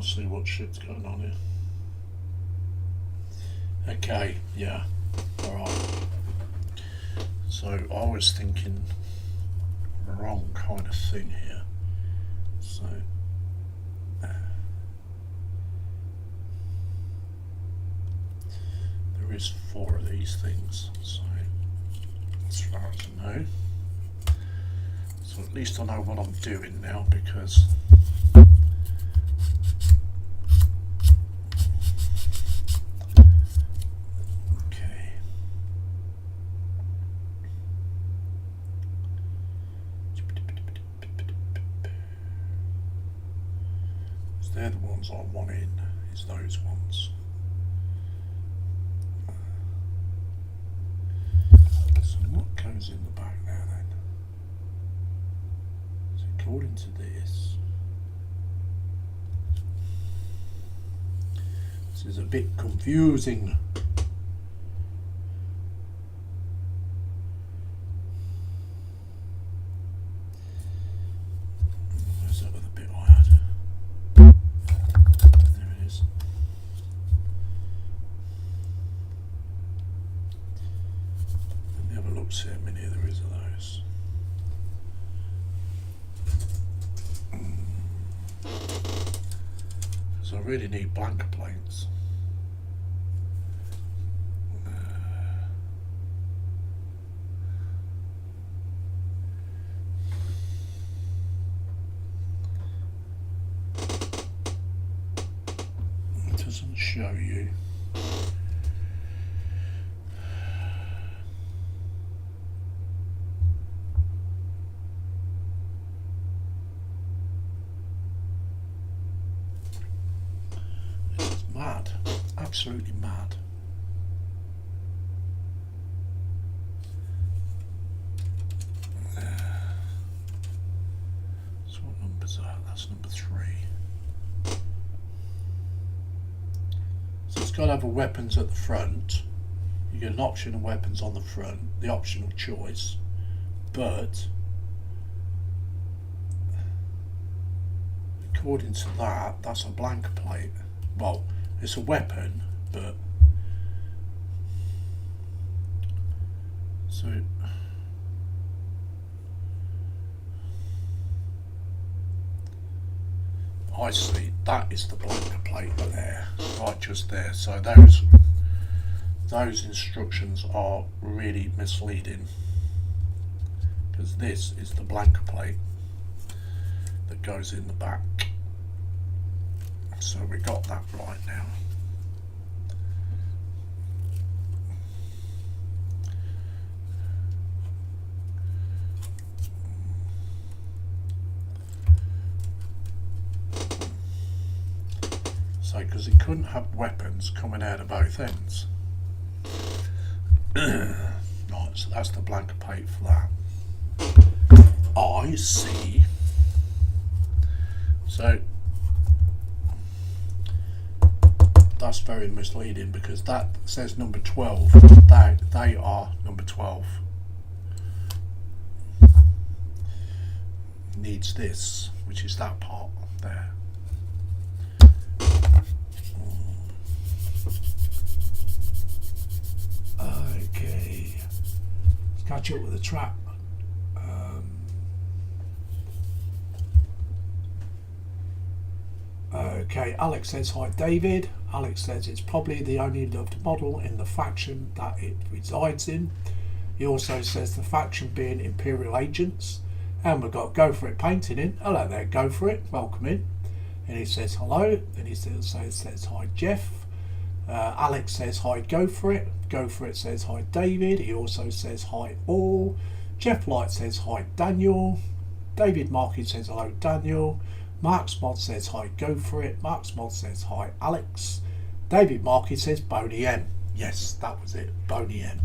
I'll see what shit's going on here. Okay, yeah, alright. So I was thinking wrong kind of thing here. So there is 4 of these things, so as far as I know. So at least I know what I'm doing now, because they're the ones I want in, is those ones. So what goes in the back there then? So according to this is a bit confusing. See how many there is of those. So I really need blank plates. It doesn't show you. Mad, absolutely mad. So what number's that? That's number 3. So it's got to have a weapons at the front. You get an option of weapons on the front, the optional choice, but according to that, that's a blank plate. Well, it's a weapon, but so I see that is the blank plate there, right just there. So those instructions are really misleading, because this is the blank plate that goes in the back. So we got that right now. So because it couldn't have weapons coming out of both ends. Right, so that's the blank plate for that. I see. So that's very misleading, because that says number 12. They are number 12. Needs this, which is that part there. Okay, let's catch up with the trap. Okay, Alex says hi David. Alex says it's probably the only loved model in the faction that it resides in. He also says the faction being Imperial agents, and we've got Go For It painting in. Hello there, Go For It, welcome in. And he says hello, and he says hi Jeff. Alex says hi Go For It. Go For It says hi David. He also says hi all. Jeff Light says hi Daniel. David Markey says hello Daniel. Mark's Mod says hi Go For It. Mark's Mod says hi Alex. David Markey says Boney M. Yes, that was it, Boney M.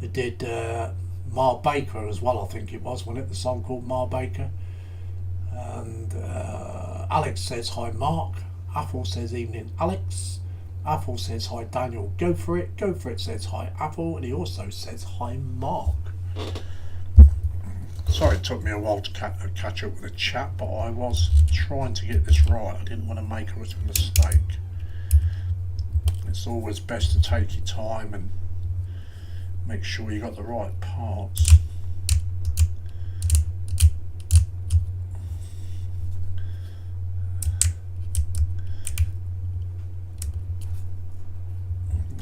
They did Mar Baker as well, I think it was, wasn't it? The song called Mar Baker. And Alex says hi Mark. Apple says evening Alex. Apple says hi Daniel Go For It. Go For It says hi Apple, and he also says hi Mark. Sorry it took me a while to catch up with the chat, but I was trying to get this right. I didn't want to make a mistake. It's always best to take your time and make sure you got the right parts.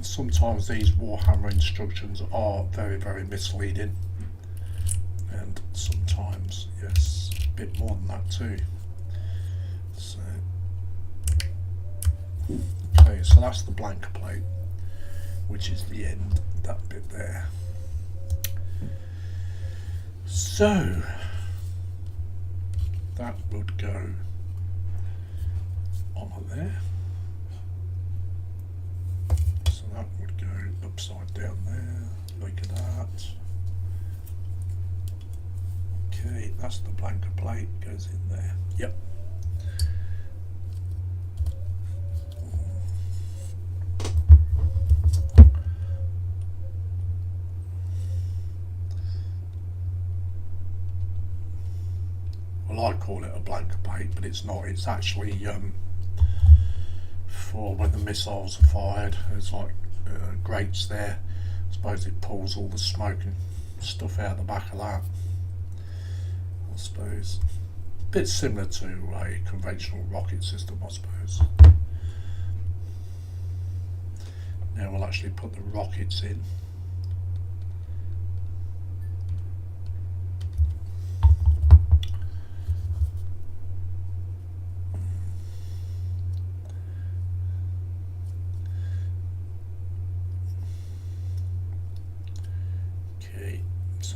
Sometimes these Warhammer instructions are very, very misleading, and sometimes, yes, a bit more than that too. So, okay, so that's the blank plate, which is the end, that bit there. So, that would go on there. That would go upside down there, look at that. Okay, that's the blanker plate, goes in there. Yep. Well, I call it a blanker plate, but it's not. It's actually for when the missiles are fired. There's like grates there. I suppose it pulls all the smoke and stuff out the back of that. I suppose a bit similar to a conventional rocket system, I suppose. Now we'll actually put the rockets in.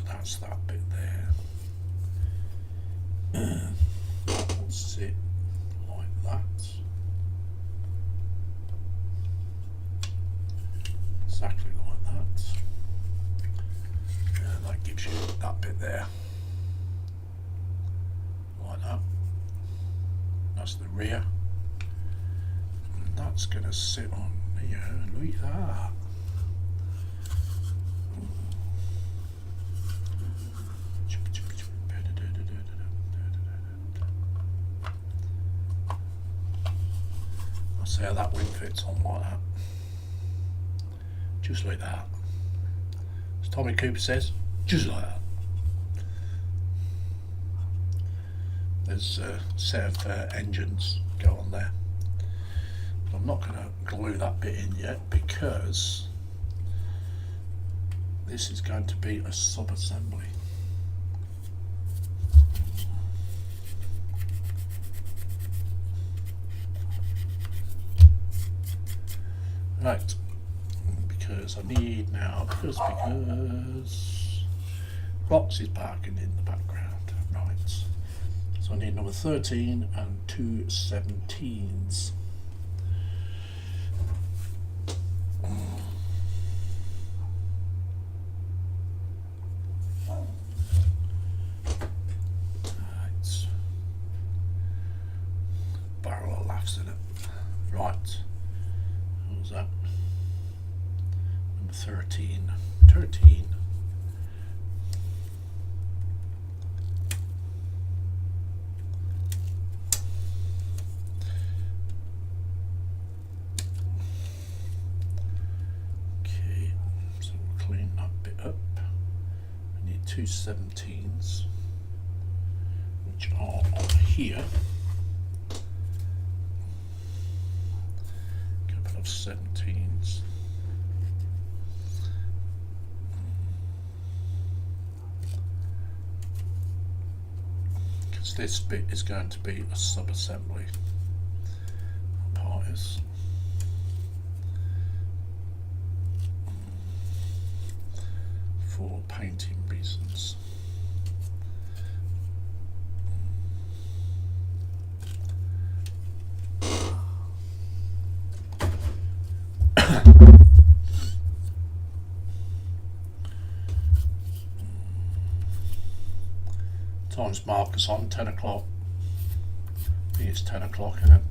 That's that bit there. That will sit like that. Exactly like that. And that gives you that bit there. Like that. That's the rear. And that's going to sit on here. Look at that. See how that wing fits on like that. Just like that. As Tommy Cooper says, just like that. There's a set of engines go on there. But I'm not going to glue that bit in yet because this is going to be a sub-assembly. Right, because I need now, because Box is parking in the background, right, so I need number 13 and 2 17s. Right, barrel of laughs in it, right. What was that? Number 13. 13. Okay, so we'll clean that bit up. I need 2 17s, which are on here. Couple of 17s. Because this bit is going to be a sub-assembly. Part is. For painting reasons. Times markers on 10 o'clock. I think it's 10 o'clock, isn't it?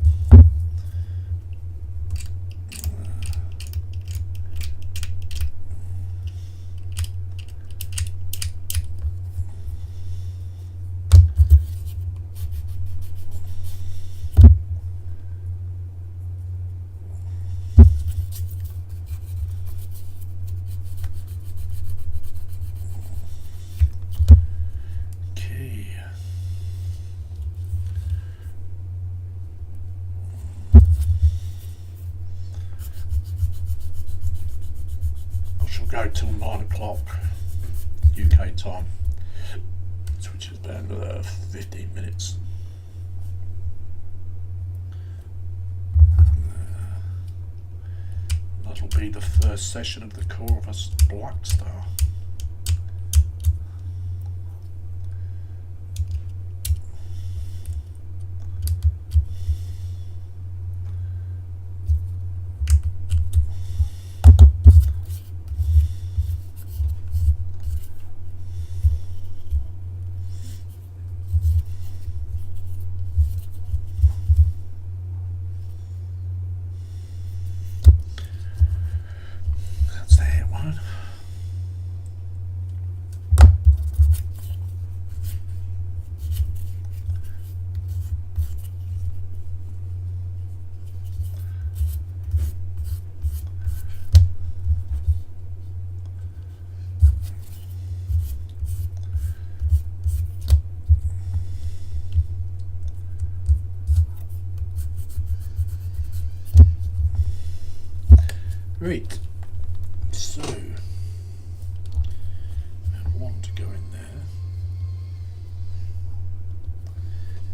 will go till 9 o'clock UK time, which is about 15 minutes. That'll be the first session of the Corvus Blackstar. Great. So, one to go in there.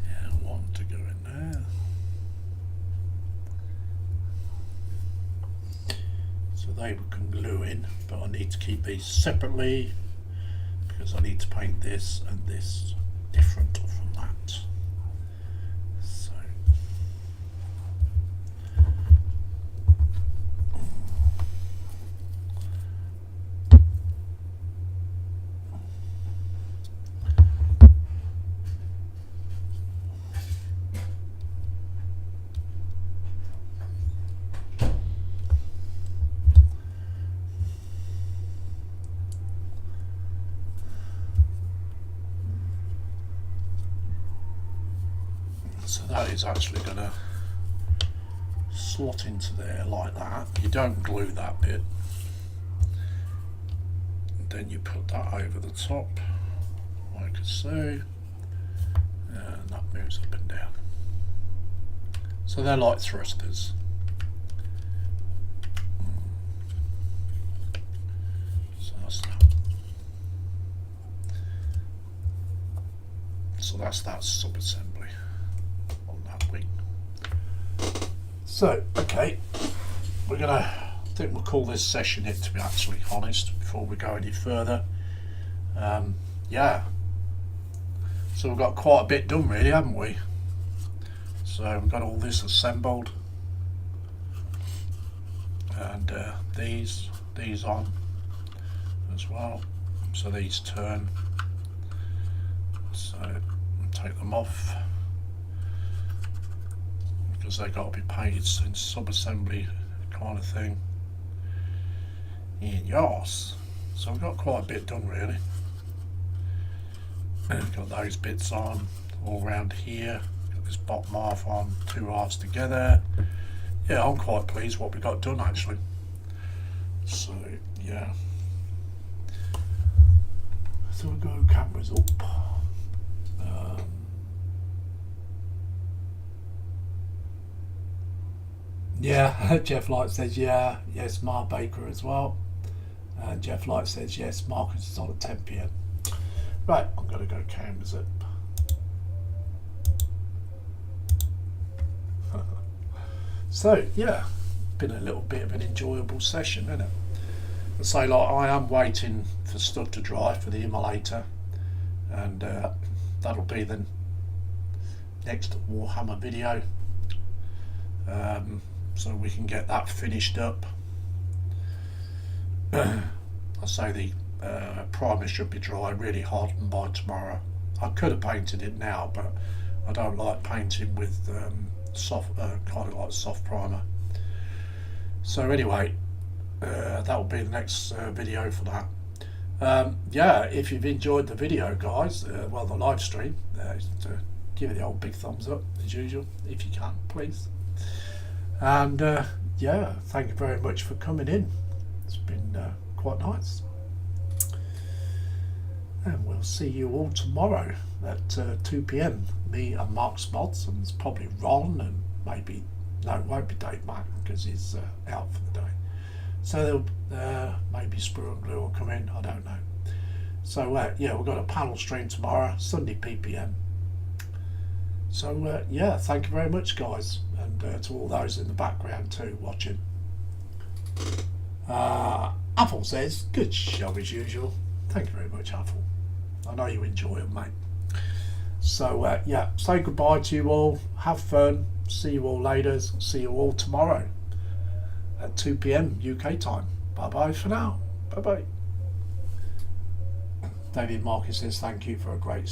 Yeah, one to go in there. So they can glue in, but I need to keep these separately because I need to paint this and this different from that. So that is actually going to slot into there like that. You don't glue that bit. And then you put that over the top, like so, and that moves up and down. So they're like thrusters. So that's that. So that's that sub-assembly. So, okay, we're gonna, I think we'll call this session it, to be actually honest, before we go any further. Yeah, so we've got quite a bit done really, haven't we? So we've got all this assembled, and these on as well, so these turn, so I'll take them off. Because they've got to be painted in sub-assembly kind of thing. And yes, so we've got quite a bit done really. We've got those bits on all around here. Got this bottom half on, two halves together. Yeah, I'm quite pleased what we got done actually. So yeah. So we'll go cameras up. Yeah, Jeff Light says yeah, yes, Mark Baker as well. And Jeff Light says yes, Marcus is on at 10 PM. Right, I'm going to go cameras up. So, yeah, been a little bit of an enjoyable session, isn't it? I say, like, I am waiting for stuff to dry for the immolator, and that'll be the next Warhammer video. So we can get that finished up. I say the primer should be dry, really hardened by tomorrow. I could have painted it now, but I don't like painting with soft, kind of like soft primer. So anyway, that will be the next video for that. Yeah, if you've enjoyed the video, guys, well, the live stream, give it the old big thumbs up as usual, if you can, please. And yeah, thank you very much for coming in. It's been quite nice. And we'll see you all tomorrow at 2 PM. Me and Mark Spots, and it's probably Ron, and maybe, no, it won't be Dave Mark because he's out for the day. So maybe Sprue and Glue will come in, I don't know. So yeah, we've got a panel stream tomorrow, Sunday ppm. So yeah, thank you very much, guys, and to all those in the background too watching. Apple says, good show as usual. Thank you very much, Apple. I know you enjoy it, mate. So yeah, say goodbye to you all. Have fun. See you all later. See you all tomorrow at 2 p.m. UK time. Bye bye for now. Bye bye. David Marcus says thank you for a great